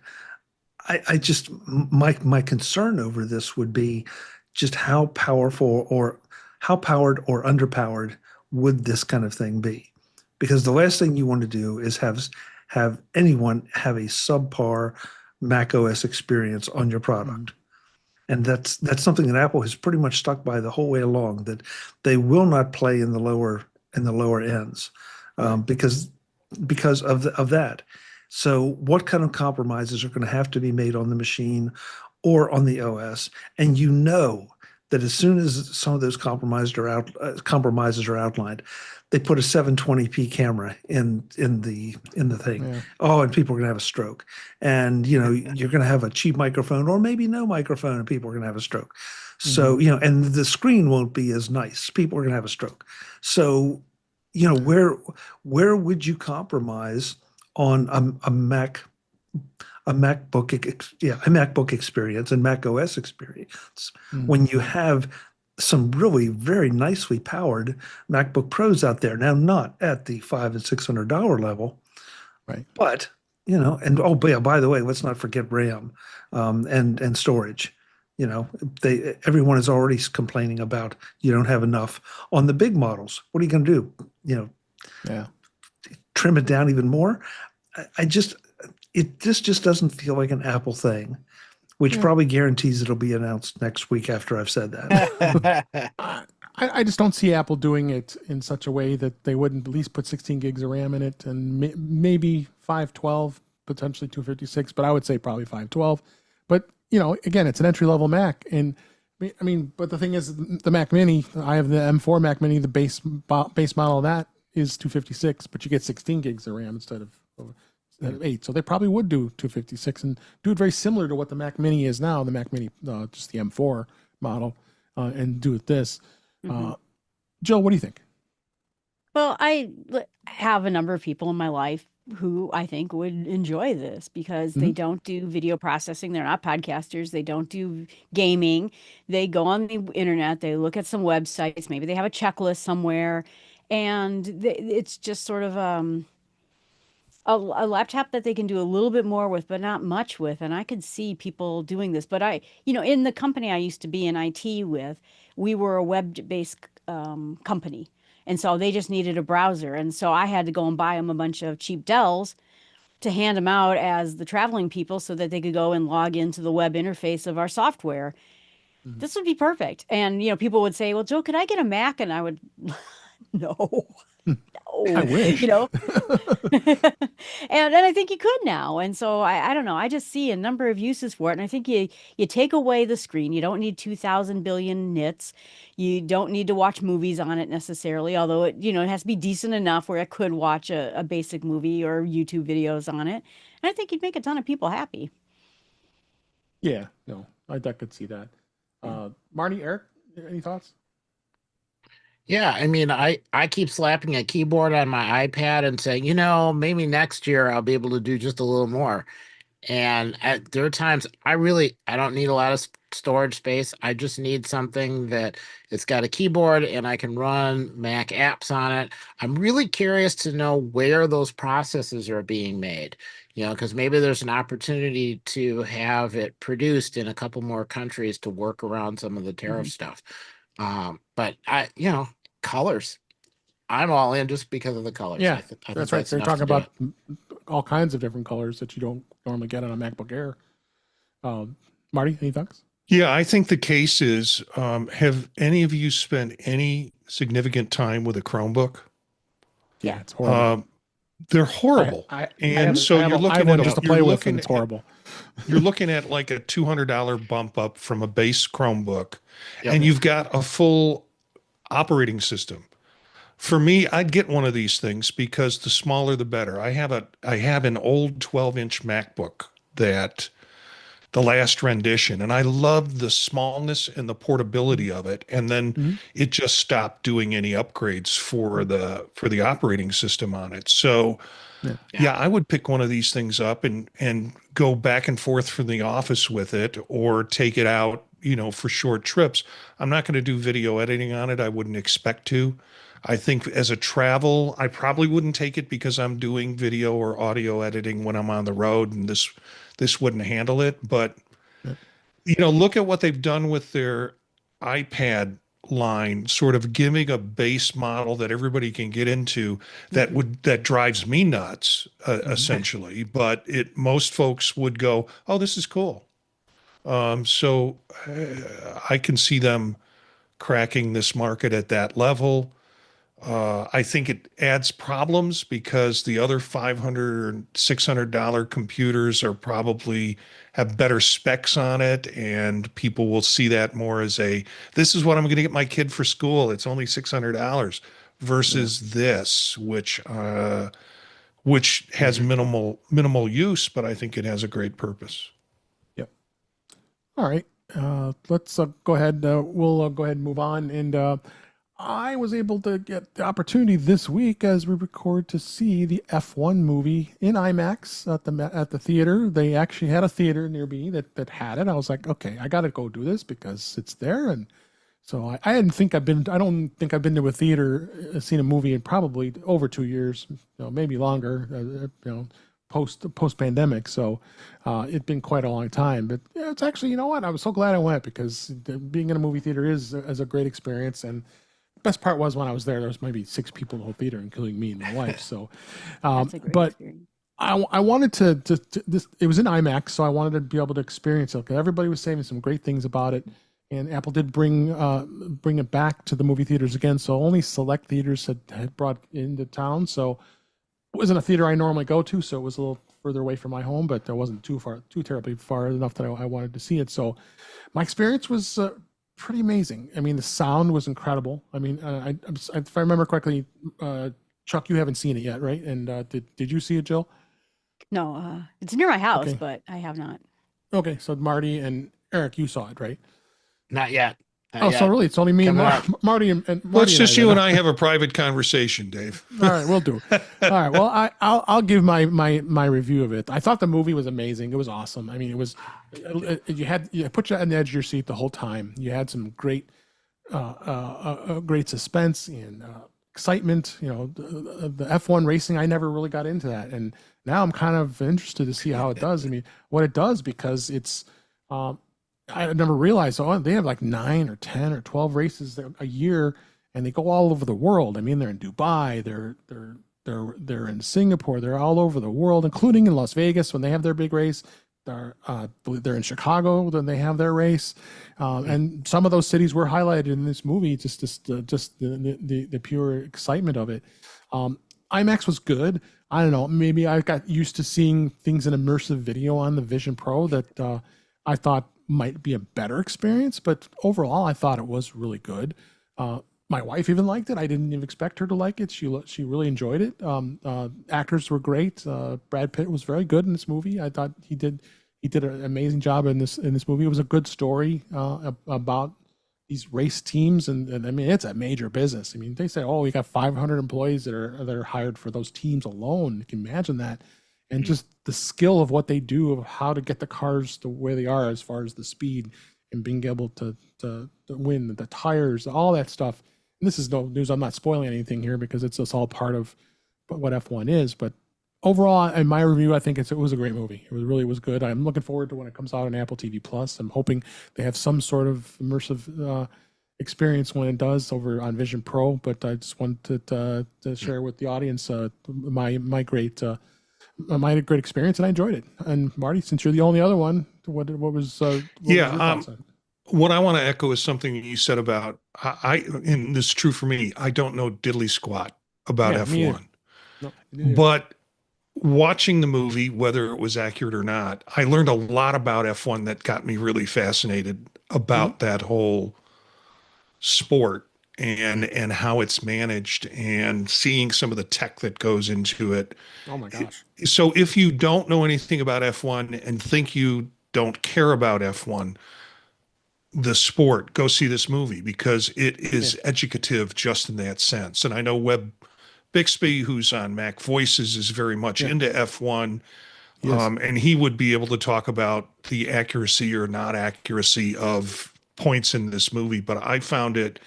I just my concern over this would be just how powerful or how powered or underpowered would this kind of thing be? Because the last thing you want to do is have anyone have a subpar Mac OS experience on your product. And that's something that Apple has pretty much stuck by the whole way along, that they will not play in the lower ends because of that. So what kind of compromises are going to have to be made on the machine, or on the OS, and you know that as soon as some of those compromises are outlined, they put a 720p camera in the thing. Yeah. Oh, and people are going to have a stroke. And you're going to have a cheap microphone or maybe no microphone, and people are going to have a stroke. So, and the screen won't be as nice. People are going to have a stroke. So, where would you compromise on a Mac, a MacBook experience and Mac OS experience when you have some really very nicely powered MacBook Pros out there? Now, not at the $500 and $600 level, Right. but and by the way, let's not forget RAM and storage. Everyone is already complaining about you don't have enough on the big models. What are you going to do? Yeah. Trim it down even more? This just doesn't feel like an Apple thing, which probably guarantees it'll be announced next week after I've said that. I just don't see Apple doing it in such a way that they wouldn't at least put 16 gigs of RAM in it, and maybe 512, potentially 256, but I would say probably 512. But, again, it's an entry-level Mac. And I mean, but the thing is, the Mac Mini, I have the M4 Mac Mini, the base model of that is 256, but you get 16 gigs of RAM instead of 8. So they probably would do 256 and do it very similar to what the Mac Mini is now, the Mac Mini, just the M4 model, and do it this. Jill, what do you think? Well, I have a number of people in my life who I think would enjoy this because they don't do video processing. They're not podcasters. They don't do gaming. They go on the internet. They look at some websites. Maybe they have a checklist somewhere. And it's just sort of a laptop that they can do a little bit more with, but not much with. And I could see people doing this. But in the company I used to be in IT with, we were a web-based company. And so they just needed a browser. And so I had to go and buy them a bunch of cheap Dells to hand them out as the traveling people so that they could go and log into the web interface of our software. This would be perfect. And, people would say, well, Joe, could I get a Mac? And I would, no. I wish. And I think you could now. And so I don't know. I just see a number of uses for it. And I think you take away the screen. You don't need 2,000 billion nits. You don't need to watch movies on it necessarily, although it has to be decent enough where I could watch a basic movie or YouTube videos on it. And I think you'd make a ton of people happy. Yeah, no, I could see that. Marty, Eric, any thoughts? Yeah, I mean, I keep slapping a keyboard on my iPad and saying, maybe next year I'll be able to do just a little more. And there are times I don't need a lot of storage space. I just need something that it's got a keyboard and I can run Mac apps on it. I'm really curious to know where those processes are being made, because maybe there's an opportunity to have it produced in a couple more countries to work around some of the tariff stuff. But colors. I'm all in just because of the colors. Yeah, I think that's right. They're enough talking to do about it. all kinds of different colors that you don't normally get on a MacBook Air. Marty, any thoughts? Yeah, I think the case is, have any of you spent any significant time with a Chromebook? Yeah, it's horrible. They're horrible. You're looking at one just to play with, and it's horrible. You're looking at like a $200 bump up from a base Chromebook, Yep. and you've got a full operating system. For me, I'd get one of these things because the smaller the better. I have an old 12-inch MacBook that the last rendition, and I loved the smallness and the portability of it. And then it just stopped doing any upgrades for the operating system on it. So yeah, I would pick one of these things up and go back and forth from the office with it, or take it out, for short trips. I'm not going to do video editing on it. I wouldn't expect to. I think as a travel, I probably wouldn't take it because I'm doing video or audio editing when I'm on the road, and this wouldn't handle it. But look at what they've done with their iPad line, sort of giving a base model that everybody can get into. That drives me nuts, essentially. But most folks would go, "Oh, this is cool." So I can see them cracking this market at that level. I think it adds problems because the other $500 or $600 computers are probably have better specs on it, and people will see that more as this is what I'm going to get my kid for school. It's only $600 versus this, which has minimal use, but I think it has a great purpose. Yep. All right. Let's go ahead. We'll go ahead and move on. And I was able to get the opportunity this week as we record to see the F1 movie in IMAX at the theater. They actually had a theater near me that had it. I was like, okay, I got to go do this because it's there. And so I don't think I've been to a theater, seen a movie in probably over 2 years, maybe longer, post pandemic. So it's been quite a long time, but yeah, it's actually, you know what? I was so glad I went because being in a movie theater is a great experience. And the best part was when I was there was maybe 6 people in the whole theater, including me and my wife. So, That's a great but experience. I wanted to this, it was in IMAX, so I wanted to be able to experience it because everybody was saying some great things about it. And Apple did bring it back to the movie theaters again. So only select theaters had brought into town. So it wasn't a theater I normally go to, so it was a little further away from my home, but it wasn't too terribly far enough that I wanted to see it. So my experience was pretty amazing. I mean, the sound was incredible. I mean, if I remember correctly, Chuck, you haven't seen it yet, right? And did you see it, Jill? No, it's near my house, Okay. but I have not. Okay, so Marty and Eric, you saw it, right? Not yet. Not Oh, yet. so really, it's only me and Coming up. Marty and Marty. Let's just then, you huh? and I have a private conversation, Dave. All right, we'll do. All right. Well, I'll give my review of it. I thought the movie was amazing. It was awesome. I mean, it was you put you on the edge of your seat the whole time. You had some great great suspense and excitement. The F1 racing. I never really got into that, and now I'm kind of interested to see how it does. I mean, what it does because it's. I never realized. Oh, they have like 9 or 10 or 12 races a year, and they go all over the world. I mean, they're in Dubai, they're in Singapore, they're all over the world, including in Las Vegas when they have their big race. They're in Chicago when they have their race, and some of those cities were highlighted in this movie. Just the pure excitement of it. IMAX was good. I don't know. Maybe I got used to seeing things in immersive video on the Vision Pro that I thought might be a better experience, but overall I thought it was really good. My wife even liked it. I didn't even expect her to like it. She really enjoyed it. Actors were great. Brad Pitt was very good in this movie. I thought he did an amazing job in this movie. It was a good story about these race teams, and I mean, it's a major business. I mean, they say, oh, you got 500 employees that are hired for those teams alone. You can imagine that. And just the skill of what they do, of how to get the cars to where they are as far as the speed and being able to win, the tires, all that stuff. And this is no news. I'm not spoiling anything here because it's just all part of what F1 is. But overall, in my review, I think it was a great movie. It really was good. I'm looking forward to when it comes out on Apple TV Plus. I'm hoping they have some sort of immersive experience when it does over on Vision Pro. But I just wanted to share with the audience my great experience, and I enjoyed it. And Marty, since you're the only other one, what was your thoughts on it? What I want to echo is something you said about and this is true for me. I don't know diddly squat about Yeah, me F1, No, me neither. but watching the movie, whether it was accurate or not, I learned a lot about F1 that got me really fascinated about that whole sport and how it's managed and seeing some of the tech that goes into it. Oh my gosh. So if you don't know anything about F1 and think you don't care about F1, the sport, go see this movie because it is educative just in that sense. And I know Webb Bixby, who's on Mac Voices, is very much into F1. Yes. And he would be able to talk about the accuracy or not accuracy of points in this movie. But I found it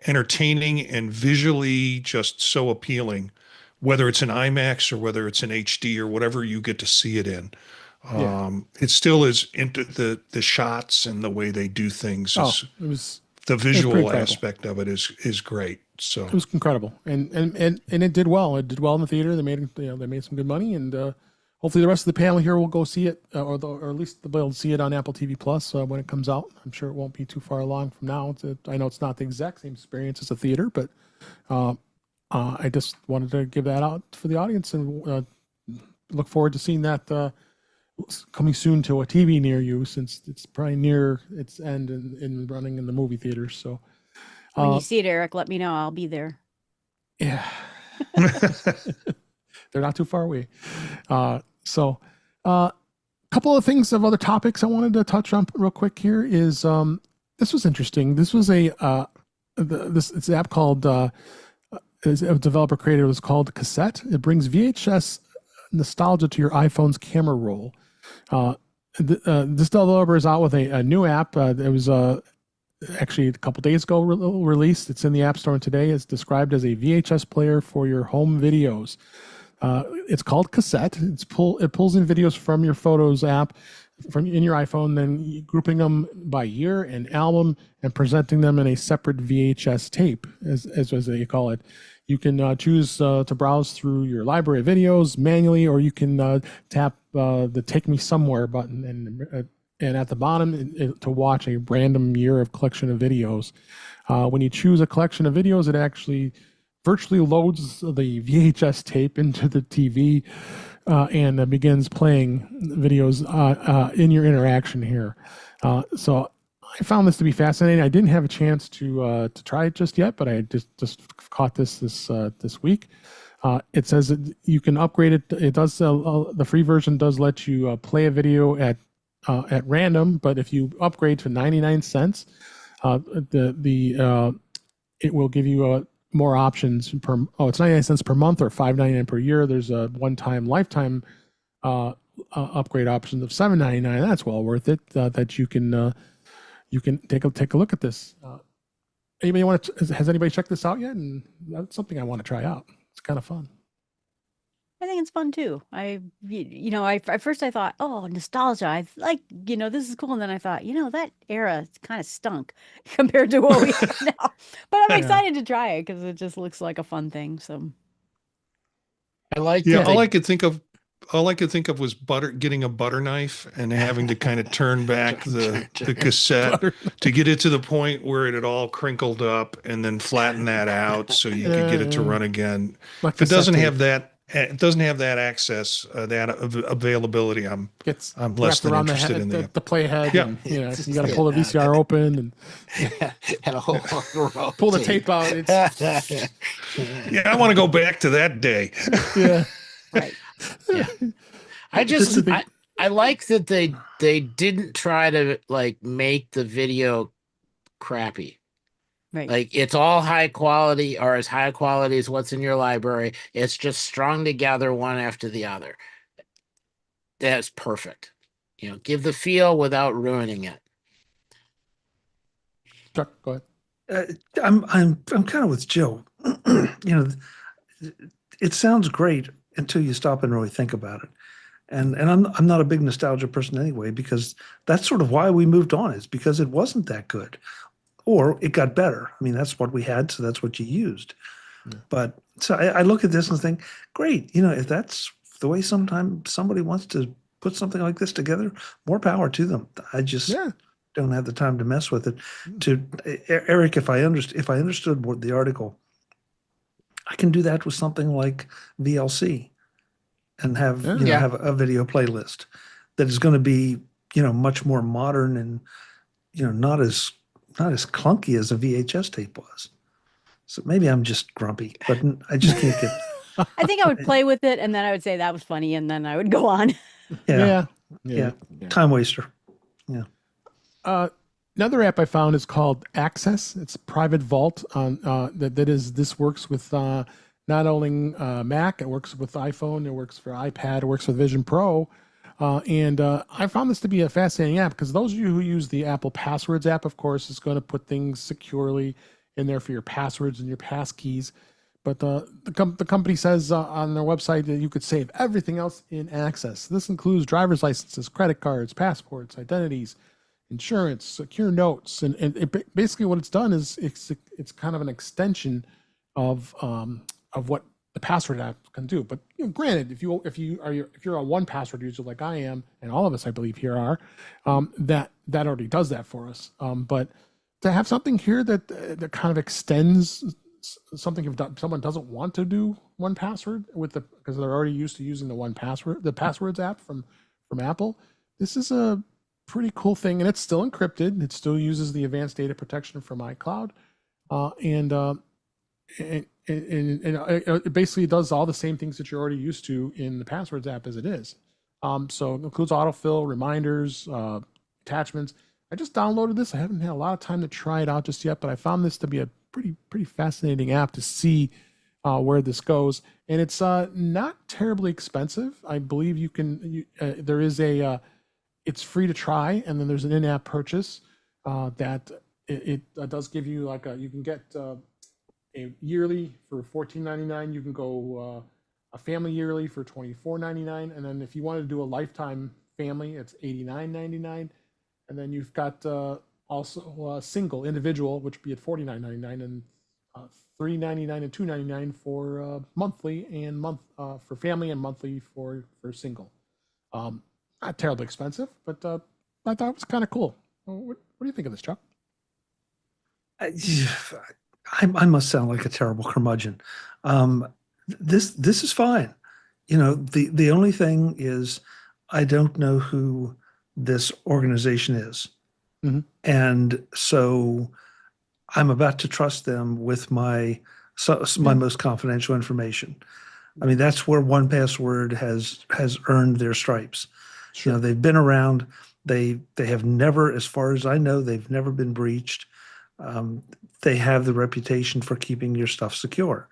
entertaining and visually just so appealing, whether it's an IMAX or whether it's an HD or whatever you get to see it in. It still is into the shots and the way they do things. It was The visual incredible. aspect of it is great. So It was incredible, and it did well. It did well in the theater. They made some good money, and hopefully the rest of the panel here will go see it, or at least they'll be able to see it on Apple TV Plus when it comes out. I'm sure it won't be too far along from now. I know it's not the exact same experience as a theater, but I just wanted to give that out for the audience and look forward to seeing that coming soon to a TV near you, since it's probably near its end in running in the movie theaters. So When you see it, Eric, let me know. I'll be there. yeah, they're not too far away. So couple of things of other topics I wanted to touch on real quick here is this was interesting. This was it's an app called a developer created. It was called Cassette. It brings VHS nostalgia to your iPhone's camera roll. This developer is out with a new app. It was actually a couple days ago released. It's in the App Store today. It's described as a VHS player for your home videos. It's called Cassette. It pulls in videos from your Photos app in your iPhone, then grouping them by year and album and presenting them in a separate VHS tape, as they call it. You can choose to browse through your library of videos manually, or you can tap the Take Me Somewhere button and at the bottom to watch a random year of collection of videos. When you choose a collection of videos, it actually virtually loads the VHS tape into the TV and begins playing videos in your interaction here. So I found this to be fascinating. I didn't have a chance to try it just yet, but I just caught this week. It says that you can upgrade it. It does the free version does let you play a video at random, but if you upgrade to 99 cents, it will give you more options it's 99 cents per month or $5.99 per year. There's a one-time lifetime upgrade option of $7.99. That's well worth it. That you can take a look at this. Has anybody checked this out yet? And that's something I want to try out. It's kind of fun. I think it's fun too. At first I thought, oh, nostalgia. I like, this is cool. And then I thought, that era kind of stunk compared to what we have now. But I'm excited to try it because it just looks like a fun thing. So I like all I could think of was getting a butter knife and having to kind of turn back the cassette to get it to the point where it had all crinkled up and then flatten that out so you could get it to run again. If it doesn't have that access, that availability, I'm less than interested in the playhead. Yeah. And, you got to pull the VCR open and a whole pull the tape out. Yeah, I want to go back to that day. Yeah. Right. Yeah. I like that they didn't try to make the video crappy. Right. Like it's all high quality or as high quality as what's in your library. It's just strung together one after the other. That's perfect. Give the feel without ruining it. Chuck, go ahead. I'm kind of with Joe. It sounds great until you stop and really think about it. And I'm not a big nostalgia person anyway, because that's sort of why we moved on, is because it wasn't that good. Or it got better. I mean, that's what we had, so that's what you used. Yeah. But so I look at this and think, great, if that's the way somebody wants to put something like this together, more power to them. I just don't have the time to mess with it. Eric, if I understood what the article, I can do that with something like VLC and have have a video playlist that is going to be much more modern and not as clunky as a VHS tape was. So maybe I'm just grumpy, but I just can't get. I think I would play with it, and then I would say that was funny, and then I would go on. Yeah. Time waster. Yeah. Another app I found is called Access. It's private vault on this works with not only Mac, it works with iPhone, it works for iPad, it works with Vision Pro. And I found this to be a fascinating app because those of you who use the Apple Passwords app, of course, is going to put things securely in there for your passwords and your passkeys. But the company says on their website that you could save everything else in Access. This includes driver's licenses, credit cards, passports, identities, insurance, secure notes, and basically what it's done is it's kind of an extension of what the password app can do. But granted, if you're a 1Password user like I am, and all of us I believe here are, that already does that for us. But to have something here that kind of extends something if someone doesn't want to do 1Password because they're already used to using the Passwords app from Apple. This is a pretty cool thing, and it's still encrypted. It still uses the advanced data protection from iCloud, and it basically does all the same things that you're already used to in the Passwords app as it is. So it includes autofill, reminders, attachments. I just downloaded this. I haven't had a lot of time to try it out just yet, but I found this to be a pretty fascinating app to see where this goes. And it's not terribly expensive. I believe there is it's free to try, and then there's an in-app purchase that it does give you you can get a yearly for $14.99. You can go a family yearly for $24.99, and then if you wanted to do a lifetime family, it's $89.99. And then you've got also a single individual, which would be at $49.99, and $3.99 and $2.99 for monthly and for family, and monthly for single. Not terribly expensive, but I thought it was kind of cool. What do you think of this, Chuck? I must sound like a terrible curmudgeon. This is fine. The only thing is I don't know who this organization is. Mm-hmm. And so I'm about to trust them with my most confidential information. I mean, that's where 1Password has earned their stripes. Sure. They've been around. They have never, as far as I know, they've never been breached. They have the reputation for keeping your stuff secure.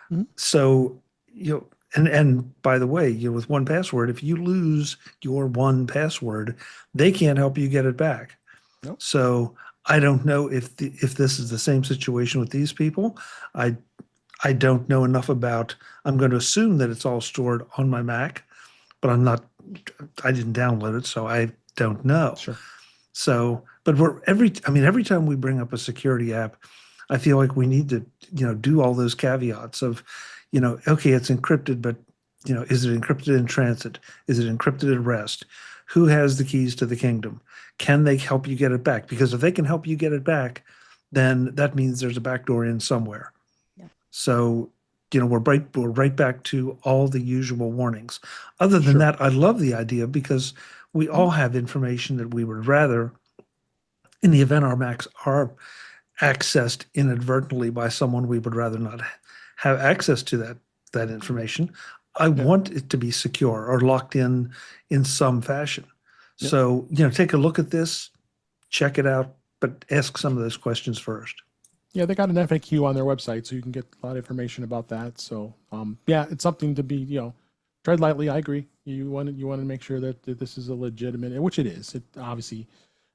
Mm-hmm. So, and by the way, with 1Password, if you lose your 1Password, they can't help you get it back. Nope. So I don't know if this is the same situation with these people. I don't know enough about. I'm going to assume that it's all stored on my Mac, but I didn't download it, so I don't know. Sure. So, but every time we bring up a security app, I feel like we need to, do all those caveats of, okay, it's encrypted, but, is it encrypted in transit? Is it encrypted at rest? Who has the keys to the kingdom? Can they help you get it back? Because if they can help you get it back, then that means there's a backdoor in somewhere. Yeah. So, we're right back to all the usual warnings. Other than Sure. that, I love the idea because we all have information that we would rather, in the event our Macs are accessed inadvertently by someone we would rather not have access to that information. I want it to be secure or locked in some fashion. Yep. So, take a look at this, check it out, but ask some of those questions first. Yeah, they got an FAQ on their website, so you can get a lot of information about that. So, it's something to be, tread lightly. I agree. You want to make sure that this is a legitimate, which it is. It obviously,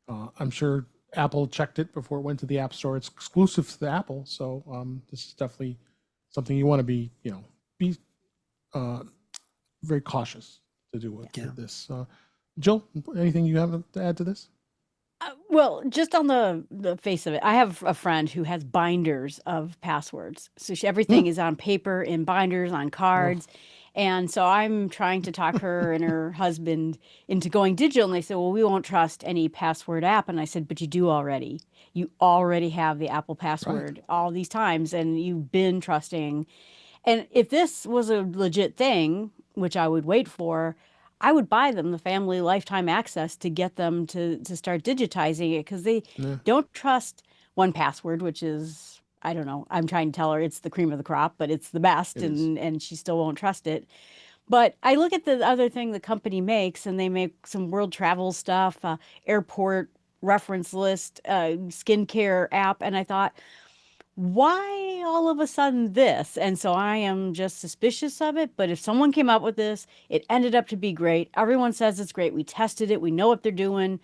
I'm sure Apple checked it before it went to the App Store. It's exclusive to the Apple, so this is definitely something you want to be, be very cautious to do with this. Jill, anything you have to add to this? Well, just on the face of it, I have a friend who has binders of passwords. So everything is on paper, in binders, on cards. And so I'm trying to talk her and her husband into going digital. And they said, well, we won't trust any password app. And I said, but you do already. You already have the Apple password all these times, and you've been trusting. And if this was a legit thing, which I would wait for, I would buy them the family lifetime access to get them to start digitizing it, because they don't trust 1Password, which is, I don't know, I'm trying to tell her it's the cream of the crop, but it's the best, and she still won't trust it. But I look at the other thing the company makes, and they make some world travel stuff, airport reference list, skincare app, and I thought, why all of a sudden this? And so I am just suspicious of it. But if someone came up with this, it ended up to be great. Everyone says it's great. We tested it. We know what they're doing.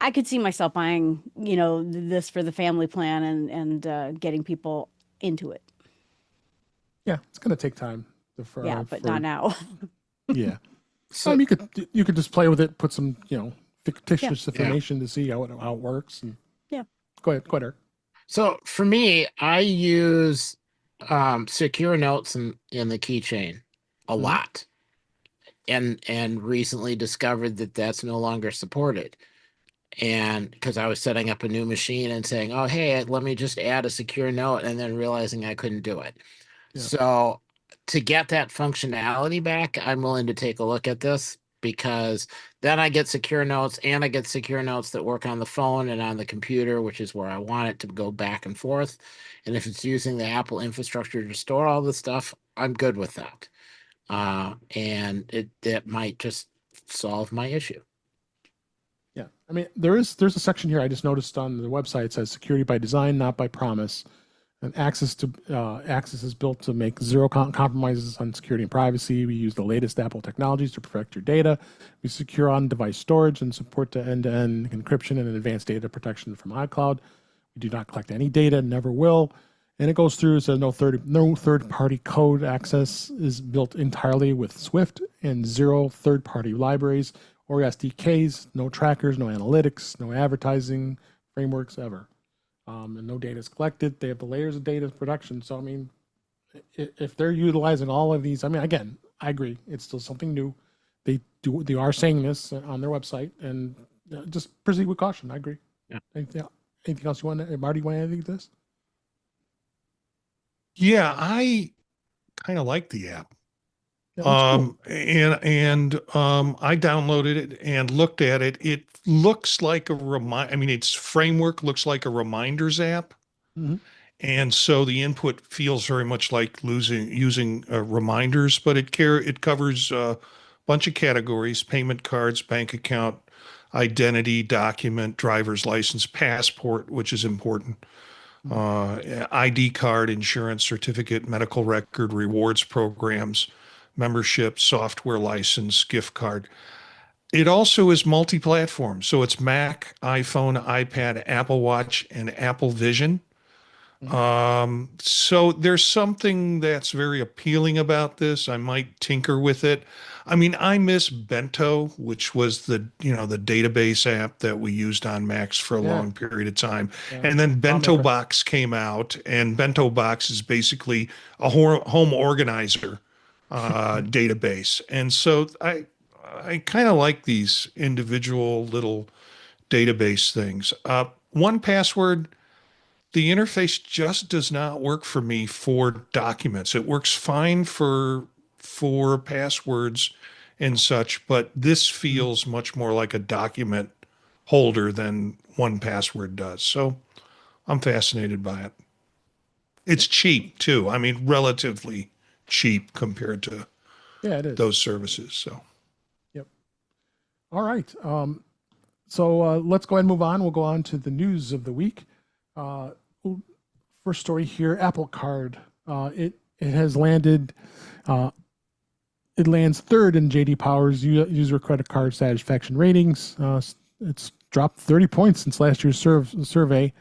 I could see myself buying, this for the family plan and getting people into it. Yeah, it's going to take time. But not now. Yeah. So you could just play with it, put some, fictitious information to see how it works. And Go ahead, Eric. So for me, I use secure notes in the keychain a lot, and recently discovered that that's no longer supported. and because I was setting up a new machine and saying, oh, hey, let me just add a secure note, and then realizing I couldn't do it. Yeah. So to get that functionality back, I'm willing to take a look at this because then I get secure notes and I get secure notes that work on the phone and on the computer, which is where I want it to go back and forth. And if it's using the Apple infrastructure to store all this stuff, I'm good with that. And that might just solve my issue. Yeah, I mean, there's a section here I just noticed on the website. It says security by design, not by promise. And access is built to make zero compromises on security and privacy. We use the latest Apple technologies to protect your data. We secure on-device storage and support the end-to-end encryption and advanced data protection from iCloud. We do not collect any data, never will. And it goes through, so no third-party code access is built entirely with Swift, and zero third-party libraries or SDKs, no trackers, no analytics, no advertising frameworks ever. And no data is collected. They have the layers of data production. So, I mean, if they're utilizing all of these, I mean, again, I agree. It's still something new. They are saying this on their website, and just proceed with caution. I agree. Yeah. Anything else you want to, Marty, you want to add to this? Yeah, I kind of like the app. Yeah, cool. And I downloaded it and looked at it. It looks like I mean, its framework looks like a reminders app. Mm-hmm. And so the input feels very much like using reminders, but it covers a bunch of categories: payment cards, bank account, identity, document, driver's license, passport, which is important, ID card, insurance certificate, medical record, rewards programs, membership, software license, gift card. It also is multi-platform. So it's Mac, iPhone, iPad, Apple Watch, and Apple Vision. So there's something that's very appealing about this. I might tinker with it. I mean, I miss Bento, which was the database app that we used on Macs for a long period of time. Yeah. And then Bento Box came out, and Bento Box is basically a home organizer database. And so I kind of like these individual little database things. 1Password, the interface just does not work for me for documents. It works fine for passwords and such, but this feels much more like a document holder than 1Password does. So I'm fascinated by it. It's cheap too. I mean, relatively cheap compared to it is. those services. So, yep. All right. So let's go ahead and move on. We'll go on to the news of the week. First story here: Apple Card. It has landed. It lands third in JD Power's user credit card satisfaction ratings. It's dropped 30 points since last year's survey,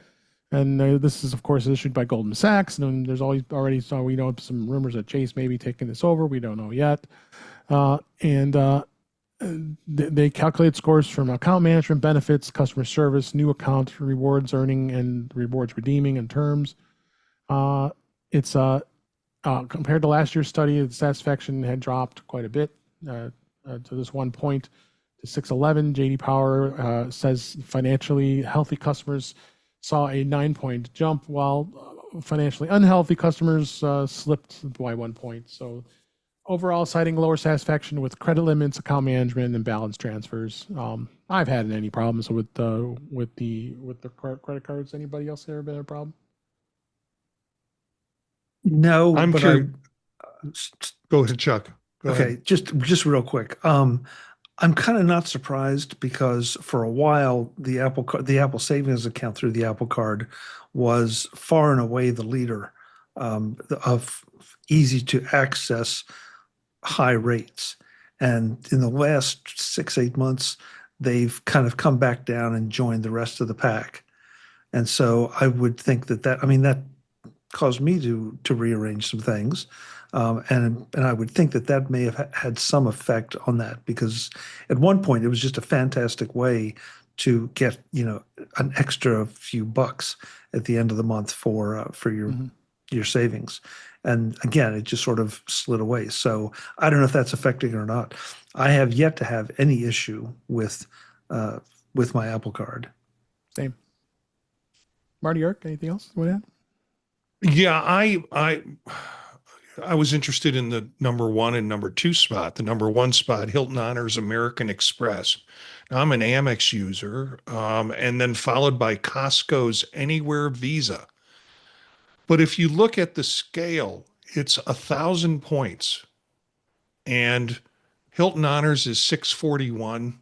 and this is, of course, issued by Goldman Sachs. And there's already we know some rumors that Chase may be taking this over. We don't know yet. They calculate scores from account management, benefits, customer service, new account rewards earning, and rewards redeeming and terms. It's compared to last year's study, the satisfaction had dropped quite a bit to this 1 point to 611. JD Power says financially healthy customers saw a 9-point jump, while financially unhealthy customers slipped by 1 point. So overall, citing lower satisfaction with credit limits, account management, and balance transfers. I've had any problems with the credit cards. Anybody else ever been a problem? No, I'm but curious. Go ahead, Chuck. Go okay, ahead. just real quick. I'm kind of not surprised because for a while the Apple savings account through the Apple Card was far and away the leader of easy to access high rates. And in the last 6-8 months, they've kind of come back down and joined the rest of the pack. And so I would think that caused me to rearrange some things. And I would think that may have had some effect on that, because at one point it was just a fantastic way to get, an extra few bucks at the end of the month for your savings. And again, it just sort of slid away. So I don't know if that's affecting it or not. I have yet to have any issue with with my Apple Card. Same. Marty, Eric, anything else you want to add? Yeah, I was interested in the number 1 and number 2 spot. The number 1 spot, Hilton Honors American Express. Now, I'm an Amex user, and then followed by Costco's Anywhere Visa. But if you look at the scale, it's 1,000 points, and Hilton Honors is 641.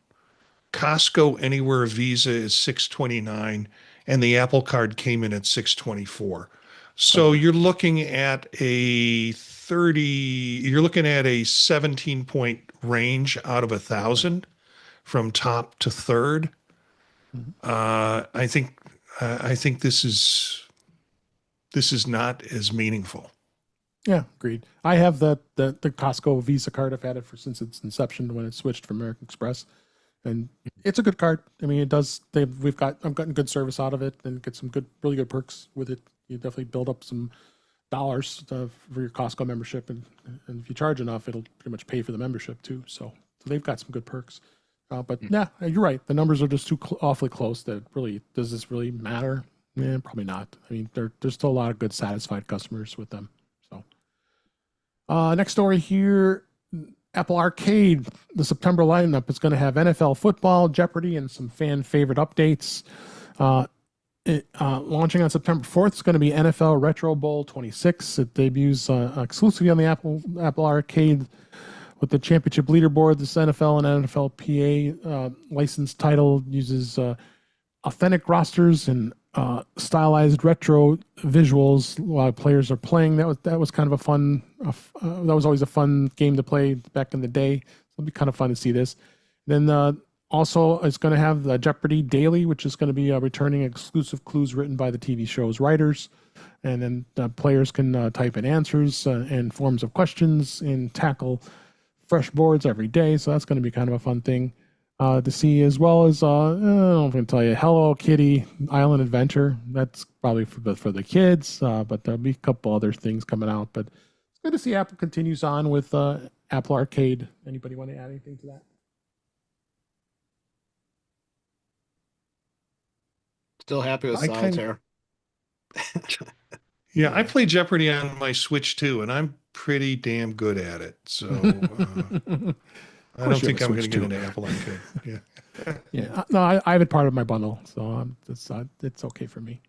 Costco Anywhere Visa is 629, and the Apple Card came in at 624. So you're looking at a 17-point range out of 1,000 from top to third. I think this is not as meaningful. Yeah, agreed. I have the Costco Visa card. I've had it since its inception when it switched from American Express, and it's a good card. I mean, it does. I've gotten good service out of it, and get some really good perks with it. You definitely build up some dollars for your Costco membership, and if you charge enough, it'll pretty much pay for the membership too. So they've got some good perks. But yeah, you're right. The numbers are just too awfully close. That really, does this really matter? Yeah, probably not. I mean, there's still a lot of good satisfied customers with them. So next story here. Apple Arcade, the September lineup is going to have NFL football, Jeopardy, and some fan favorite updates. Launching on September 4th is going to be NFL Retro Bowl 26. It debuts exclusively on the Apple Arcade with the championship leaderboard. This NFL and NFLPA licensed title uses authentic rosters and stylized retro visuals while players are playing. That was kind of a fun. That was always a fun game to play back in the day. It'll be kind of fun to see this. Then also, it's going to have the Jeopardy Daily, which is going to be returning exclusive clues written by the TV show's writers. And then players can type in answers and forms of questions and tackle fresh boards every day. So that's going to be kind of a fun thing to see, as well as, I don't know if I can tell you, Hello Kitty Island Adventure. That's probably for the kids, but there'll be a couple other things coming out. But it's good to see Apple continues on with Apple Arcade. Anybody want to add anything to that? Still happy with Solitaire. Yeah, I play Jeopardy on my Switch too, and I'm pretty damn good at it. So I don't think I'm going to get into Apple Arcade. Yeah. Yeah. No, I have it part of my bundle, so it's okay for me.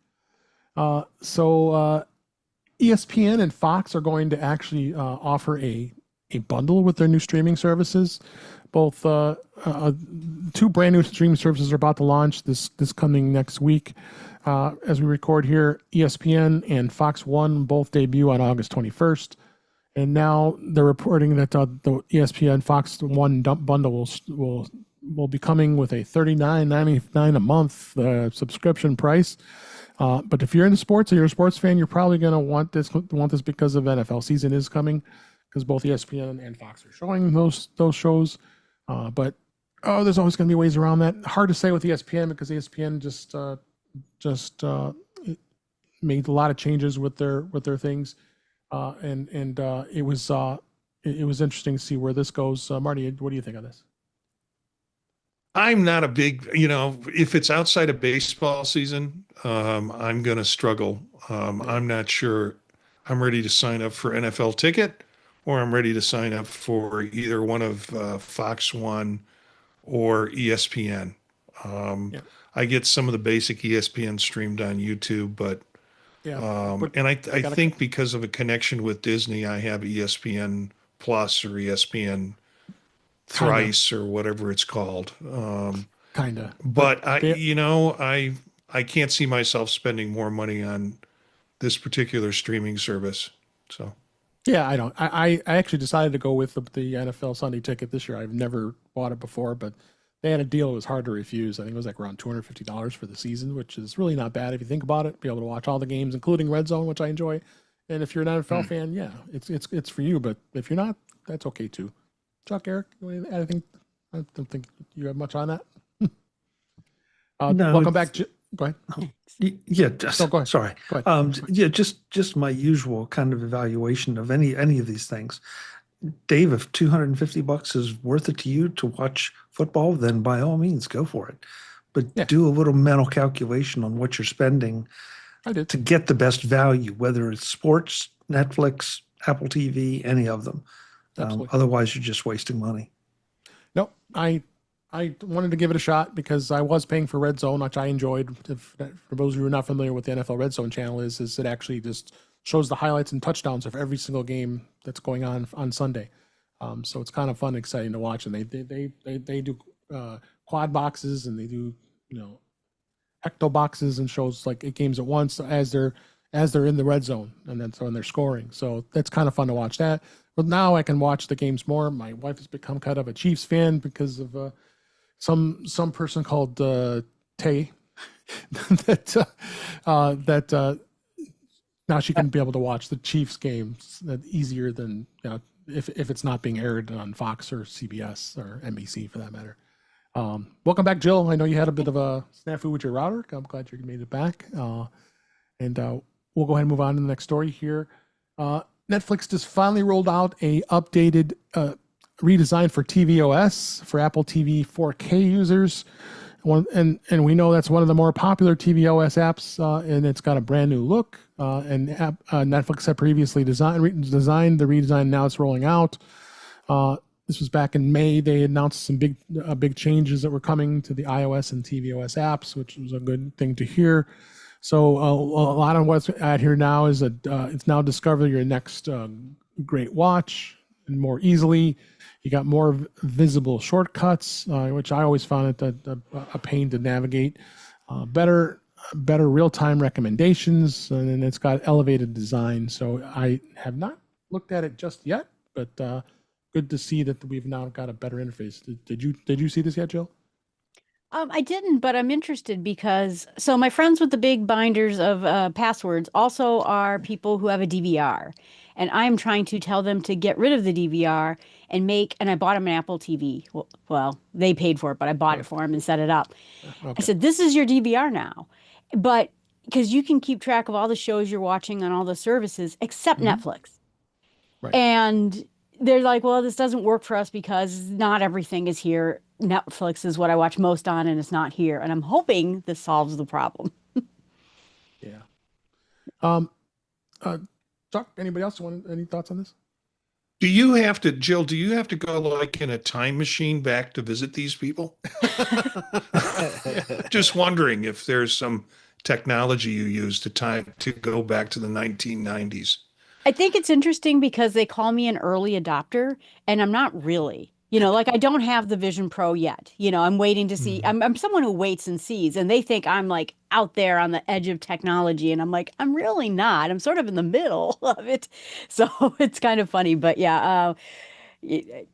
So ESPN and Fox are going to actually offer a bundle with their new streaming services. Both two brand new streaming services are about to launch this coming next week. As we record here, ESPN and Fox One both debut on August 21st. And now they're reporting that the ESPN Fox One bundle will be coming with a $39.99 a month subscription price. But if you're into sports or you're a sports fan, you're probably going to want this because of NFL season is coming, because both ESPN and Fox are showing those shows. But there's always going to be ways around that. Hard to say with ESPN because ESPN just made a lot of changes with their things, and it was interesting to see where this goes. Marty, what do you think of this? I'm not a big, if it's outside of baseball season, I'm going to struggle. I'm not sure I'm ready to sign up for NFL ticket, or I'm ready to sign up for either one of Fox One or ESPN. I get some of the basic ESPN streamed on YouTube, but and I think because of a connection with Disney, I have ESPN Plus or ESPN Thrice or whatever it's called. Kinda. But I can't see myself spending more money on this particular streaming service. So. Yeah, I don't. I actually decided to go with the NFL Sunday ticket this year. I've never bought it before, but they had a deal. It was hard to refuse. I think it was like around $250 for the season, which is really not bad if you think about it. Be able to watch all the games, including Red Zone, which I enjoy. And if you're an NFL fan, yeah, it's for you. But if you're not, that's okay too. Chuck, Eric, I don't think you have much on that. No, welcome back. Go ahead. Yeah, go ahead. Sorry. Go ahead. Yeah, just my usual kind of evaluation of any of these things. Dave, if $250 is worth it to you to watch football, then by all means go for it. but Yeah. do a little mental calculation on what you're spending I did. to get the best value, whether it's sports, Netflix, Apple TV, any of them. Absolutely. Otherwise, you're just wasting money. Nope. I wanted to give it a shot because I was paying for Red Zone, which I enjoyed. For those of you who are not familiar with the NFL Red Zone channel, is it actually just shows the highlights and touchdowns of every single game that's going on Sunday. So it's kind of fun, and exciting to watch. And they do quad boxes, and they do ecto boxes, and shows like 8 games at once as they're in the red zone, and then when they're scoring. So that's kind of fun to watch that. But now I can watch the games more. My wife has become kind of a Chiefs fan because of some person called Tay that now she can be able to watch the Chiefs games easier than if it's not being aired on Fox or CBS or NBC for that matter. Welcome back, Jill. I know you had a bit of a snafu with your router. I'm glad you made it back. And we'll go ahead and move on to the next story here. Netflix just finally rolled out a updated redesign for tvOS for Apple TV 4K users. And we know that's one of the more popular tvOS apps, and it's got a brand new look. Netflix had previously designed the redesign. Now it's rolling out. This was back in May. They announced some big changes that were coming to the iOS and tvOS apps, which was a good thing to hear. So a lot of what's at here now is that it's now discover your next great watch and more easily. You got more visible shortcuts, which I always found it a pain to navigate. Better real-time recommendations, and then it's got elevated design. So I have not looked at it just yet, but good to see that we've now got a better interface. Did you see this yet, Jill? I didn't, but I'm interested because my friends with the big binders of passwords also are people who have a DVR, and I'm trying to tell them to get rid of the DVR and I bought them an Apple TV. Well, they paid for it, but I bought it for them and set it up. Okay. I said, this is your DVR now, but because you can keep track of all the shows you're watching on all the services except Netflix. Right. And they're like, well, this doesn't work for us because not everything is here. Netflix is what I watch most on, and it's not here. And I'm hoping this solves the problem. Yeah. Chuck, anybody else want any thoughts on this? Jill, do you have to go like in a time machine back to visit these people? Just wondering if there's some technology you use to go back to the 1990s. I think it's interesting because they call me an early adopter, and I'm not really. Like I don't have the Vision Pro yet. I'm waiting to see. I'm someone who waits and sees, and they think I'm like out there on the edge of technology, and I'm like, I'm really not. I'm sort of in the middle of it. So it's kind of funny, but yeah,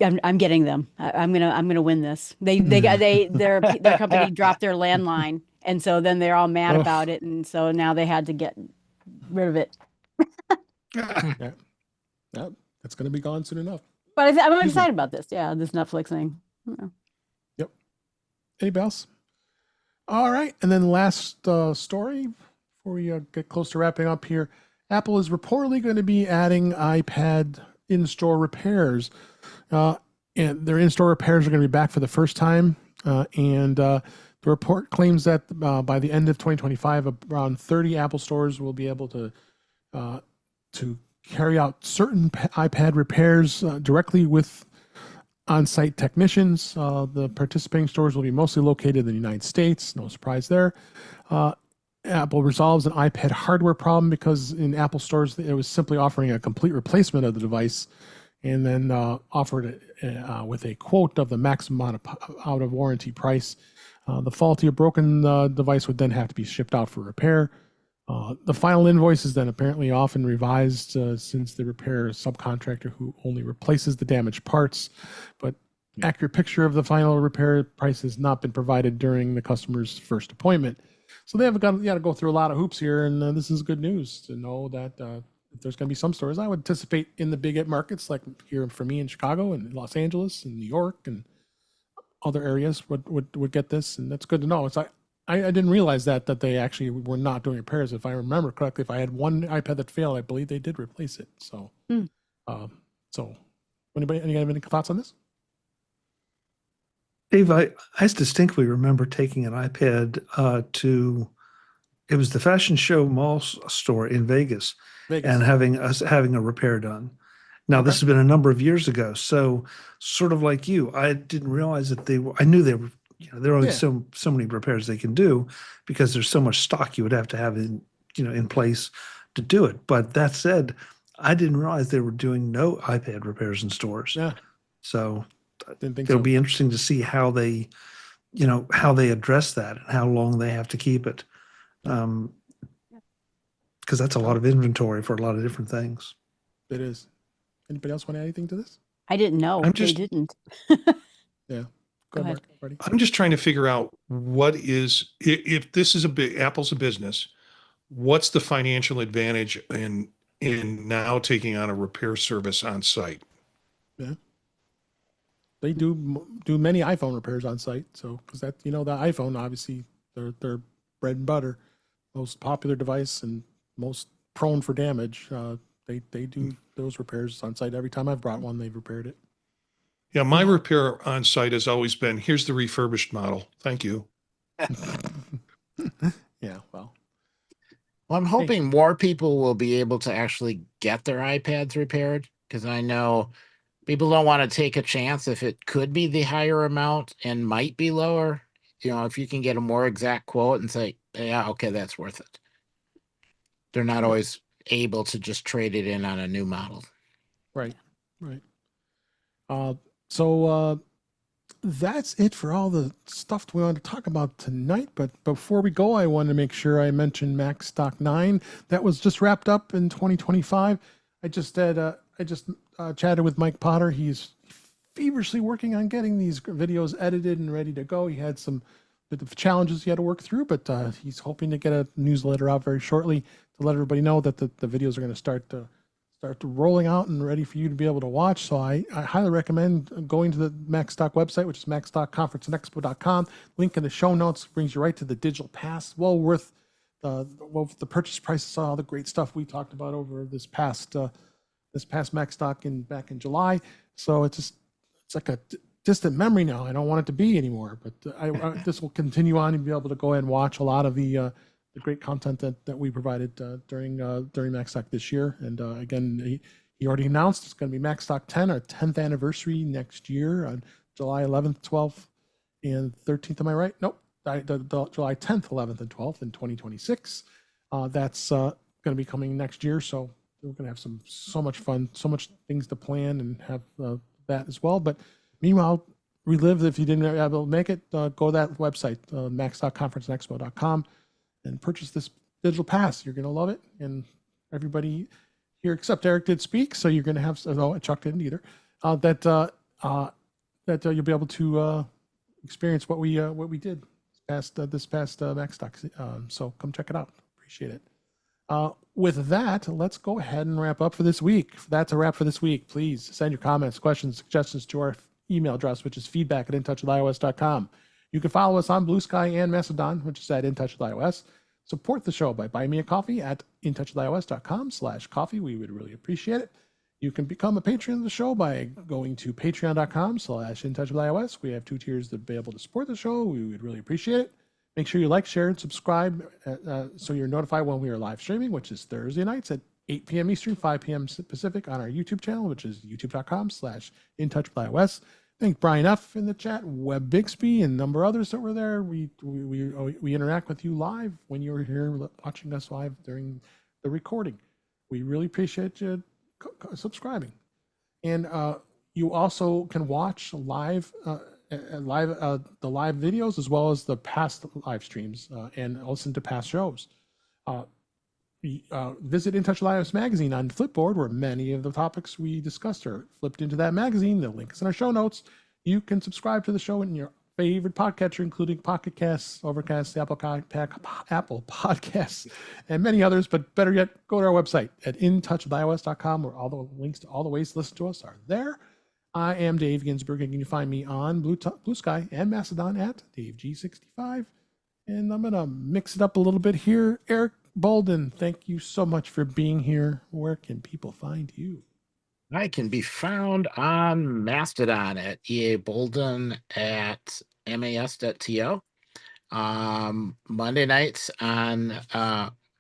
I'm getting them. I'm gonna win this. Their company dropped their landline, and so then they're all mad about it, and so now they had to get rid of it. Yeah, that's going to be gone soon enough. But I'm excited about this. Yeah, this Netflix thing. Yeah. Yep. Anybody else? All right. And then last story before we get close to wrapping up here. Apple is reportedly going to be adding iPad in-store repairs. And their in-store repairs are going to be back for the first time. And the report claims that by the end of 2025, around 30 Apple stores will be able to carry out certain iPad repairs directly with on-site technicians. The participating stores will be mostly located in the United States. No surprise there. Apple resolves an iPad hardware problem because in Apple stores, it was simply offering a complete replacement of the device and then offered it with a quote of the maximum amount of out-of-warranty price. The faulty or broken device would then have to be shipped out for repair. The final invoice is then apparently often revised since the repair subcontractor who only replaces the damaged parts, but accurate picture of the final repair price has not been provided during the customer's first appointment. So they have got to go through a lot of hoops here, and this is good news to know that if there's going to be some stores, I would anticipate in the big markets like here for me in Chicago and Los Angeles and New York and other areas would get this, and that's good to know. It's like I didn't realize that they actually were not doing repairs. If I remember correctly, if I had one iPad that failed, I believe they did replace it. So, so anybody have any thoughts on this? Dave, I distinctly remember taking an iPad to it was the Fashion Show Mall store in Vegas Vegas. and having a repair done. Now Okay. this has been a number of years ago, so sort of like you, I didn't realize that they were. I knew they were. There are only Yeah. so many repairs they can do because there's so much stock you would have to have in place to do it. But that said, I didn't realize they were doing no iPad repairs in stores. Yeah. So Didn't think it'll so. be interesting to see how they address that and how long they have to keep it. Because that's a lot of inventory for a lot of different things. It is. Anybody else want to add anything to this? I didn't know. I'm They just- didn't. Yeah. Go ahead. Mark, Marty. I'm just trying to figure out what is, if this is Apple's a business, what's the financial advantage in now taking on a repair service on site? They do many iPhone repairs on site. So, because that, the iPhone, obviously, their bread and butter, most popular device and most prone for damage. They do those repairs on site. Every time I've brought one, they've repaired it. Yeah, my repair on site has always been, here's the refurbished model. Thank you. Yeah, well, Well, I'm hoping more people will be able to actually get their iPads repaired because I know people don't want to take a chance if it could be the higher amount and might be lower. If you can get a more exact quote and say, yeah, okay, that's worth it. They're not always able to just trade it in on a new model. right. So that's it for all the stuff we wanted to talk about tonight. But before we go, I wanted to make sure I mentioned Mac Stock 9. That was just wrapped up in 2025. I just chatted with Mike Potter. He's feverishly working on getting these videos edited and ready to go. He had some bit of challenges he had to work through, but he's hoping to get a newsletter out very shortly to let everybody know that the videos are going to start rolling out and ready for you to be able to watch. So I highly recommend going to the MacStock website, which is macstockconferenceandexpo.com. Link in the show notes brings you right to the digital pass. Well worth the purchase prices, all the great stuff we talked about over this past MacStock back in July. So it's like a distant memory now. I don't want it to be anymore, but this will continue on and be able to go ahead and watch a lot of the great content that we provided during MacStock this year. And again, he already announced it's going to be MacStock 10, our 10th anniversary next year on July 11th, 12th, and 13th. Am I right? Nope. The July 10th, 11th, and 12th in 2026. That's going to be coming next year. So we're going to have so much fun, so much things to plan and have that as well. But meanwhile, relive, if you didn't be able to make it, go to that website, macstockconferenceandexpo.com, and purchase this digital pass. You're going to love it. And everybody here except Eric did speak, so you're going to have, no, Chuck didn't either, that you'll be able to experience what we did this past MacStock. So come check it out. Appreciate it. With that, let's go ahead and wrap up for this week. That's a wrap for this week. Please send your comments, questions, suggestions to our email address, which is feedback@intouchwithios.com. You can follow us on Blue Sky and Mastodon, which is at In Touch with iOS. Support the show by buying me a coffee at intouchwithios.com/coffee. We would really appreciate it. You can become a patron of the show by going to patreon.com/intouchwithios. We have 2 tiers to be able to support the show. We would really appreciate it. Make sure you like, share, and subscribe so you're notified when we are live streaming, which is Thursday nights at 8 p.m. Eastern, 5 p.m. Pacific on our YouTube channel, which is youtube.com/intouchwithios. Thank Brian F. in the chat, Webb Bixby, and a number of others that were there. We interact with you live when you're here watching us live during the recording. We really appreciate you subscribing. And you also can watch the live videos as well as the past live streams and listen to past shows. Visit In Touch with iOS magazine on Flipboard, where many of the topics we discussed are flipped into that magazine. The link is in our show notes. You can subscribe to the show in your favorite podcatcher, including Pocket Casts, Overcast, Apple Podcasts, and many others. But better yet, go to our website at intouchwithios.com, where all the links to all the ways to listen to us are there. I am Dave Ginsburg, and you can find me on Blue Sky and Mastodon at DaveG65. And I'm going to mix it up a little bit here. Eric Bolden, thank you so much for being here. Where can people find you? I can be found on Mastodon at EA Bolden at mas.to. Monday nights on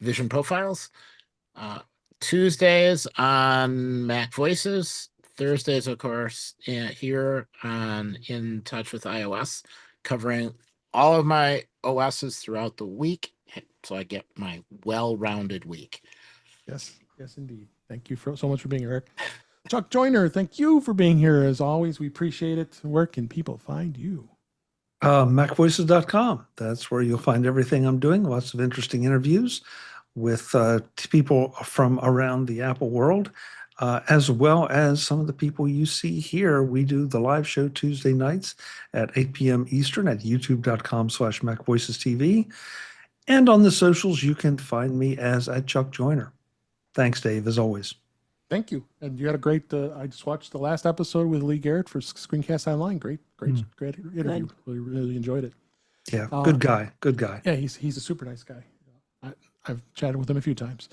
Vision Profiles. Uh, Tuesdays on Mac Voices. Thursdays, of course, here on In Touch with iOS, covering all of my OSs throughout the week, so I get my well-rounded week. Yes, yes, indeed. Thank you so much for being here, Eric. Chuck Joyner, thank you for being here. As always, we appreciate it. Where can people find you? MacVoices.com. That's where you'll find everything I'm doing. Lots of interesting interviews with people from around the Apple world, as well as some of the people you see here. We do the live show Tuesday nights at 8 p.m. Eastern at youtube.com/MacVoicesTV. And on the socials, you can find me as at Chuck Joyner. Thanks, Dave, as always. Thank you. And you had a great, I just watched the last episode with Lee Garrett for Screencast Online. Great interview. Really enjoyed it. Yeah, good guy. Yeah, he's a super nice guy. I've chatted with him a few times.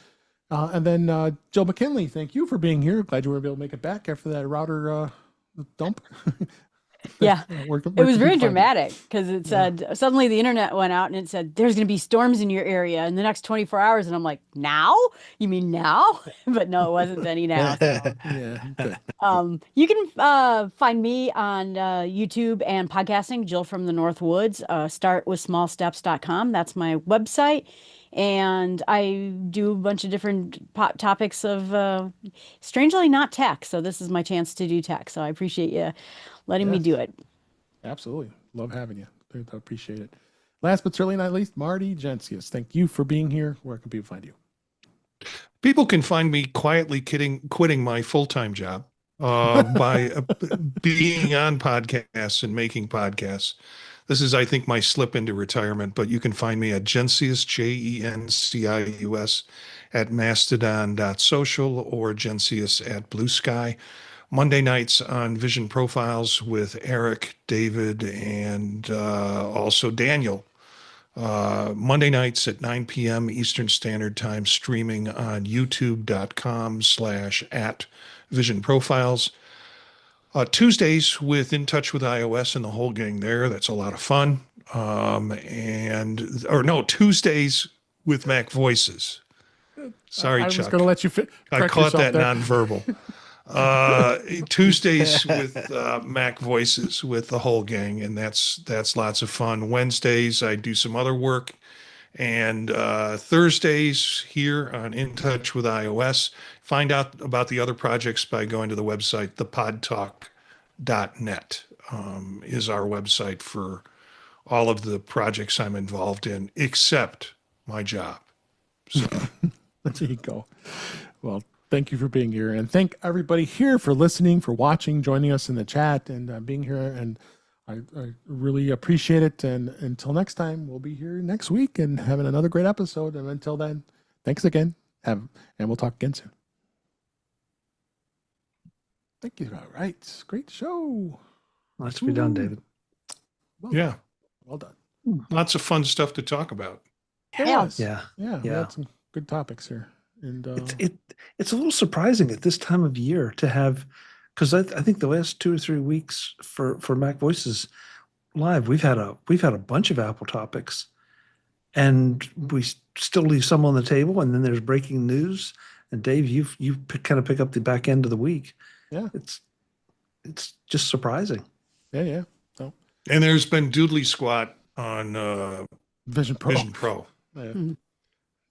And then Jill McKinley, thank you for being here. Glad you were able to make it back after that router dump. Yeah. Where It was can very people find you? dramatic because it said suddenly the internet went out and it said there's going to be storms in your area in the next 24 hours. And I'm like, now? You mean now? But no, it wasn't any now. So. Yeah. Good. You can find me on YouTube and podcasting, Jill from the North Woods. Startwithsmallsteps.com. That's my website. And I do a bunch of different topics of strangely not tech. So this is my chance to do tech. So I appreciate you letting me Yes. do it. Absolutely. Love having you. I appreciate it. Last but certainly not least, Marty Gensius. Thank you for being here. Where can people find you? People can find me quietly quitting my full-time job by being on podcasts and making podcasts. This is, I think, my slip into retirement, but you can find me at Gensius, Jencius, at mastodon.social or Gensius at Blue Sky. Monday nights on Vision Profiles with Eric, David, and also Daniel. Monday nights at 9 p.m. Eastern Standard Time, streaming on youtube.com/at Vision Profiles. Tuesdays with In Touch with iOS and the whole gang there. That's a lot of fun. Tuesdays with Mac Voices. Sorry, I was Chuck. going to let you I caught that there. nonverbal. Tuesdays with Mac Voices with the whole gang, and that's lots of fun. Wednesdays I do some other work, and Thursdays here on In Touch with iOS. Find out about the other projects by going to the website. thepodtalk.net is our website for all of the projects I'm involved in, except my job. So There you go. Well, thank you for being here, and thank everybody here for listening, for watching, joining us in the chat, and being here. And I really appreciate it. And until next time, we'll be here next week and having another great episode. And until then, thanks again. And we'll talk again soon. Thank you. All right. Great show. Nice to be done, David. Well yeah, done. Well done. lots of fun stuff to talk about. Yes. Yeah. Yeah. We Yeah. had some good topics here. And It's a little surprising at this time of year to have, because I think the last 2 or 3 weeks for Mac Voices Live, we've had a bunch of Apple topics, and we still leave some on the table, and then there's breaking news. And Dave, you kind of pick up the back end of the week. Yeah. It's just surprising. yeah. So And there's been Doodly Squat on Vision Pro. Vision Pro. Yeah. Mhm.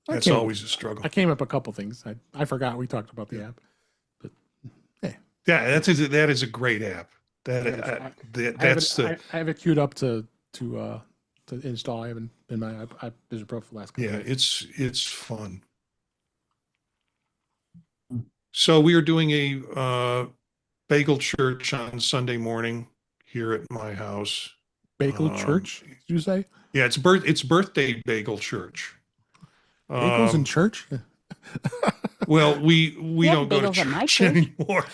That's Okay. always a struggle. I came up a couple things. I forgot we talked about the app. But hey, Yeah, that is a great app. I have it queued up to install. I haven't been my Vision Pro for the last couple yeah, days. it's fun. So we are doing a bagel church on Sunday morning here at my house. Bagel Church, did you say? Yeah, it's birthday bagel church. Bagels in church? Well, we have don't go to bagels at my church church. anymore.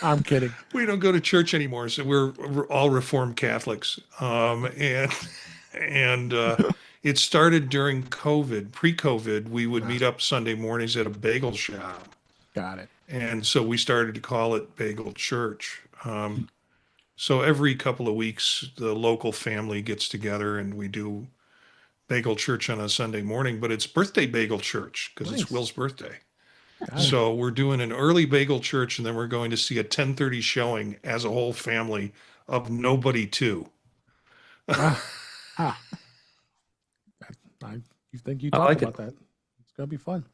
I'm kidding. We don't go to church anymore, so we're all Reformed Catholics. And it started during COVID. Pre-COVID, we would meet up Sunday mornings at a bagel shop, Got it. And so we started to call it Bagel Church. So every couple of weeks, the local family gets together and we do Bagel Church on a Sunday morning, but it's birthday Bagel Church because Nice. it's Will's birthday. Got it. So we're doing an early Bagel Church, and then we're going to see a 10:30 showing as a whole family of Nobody 2. Ah, ah. You think you I talked like it. about that? It's gonna be fun.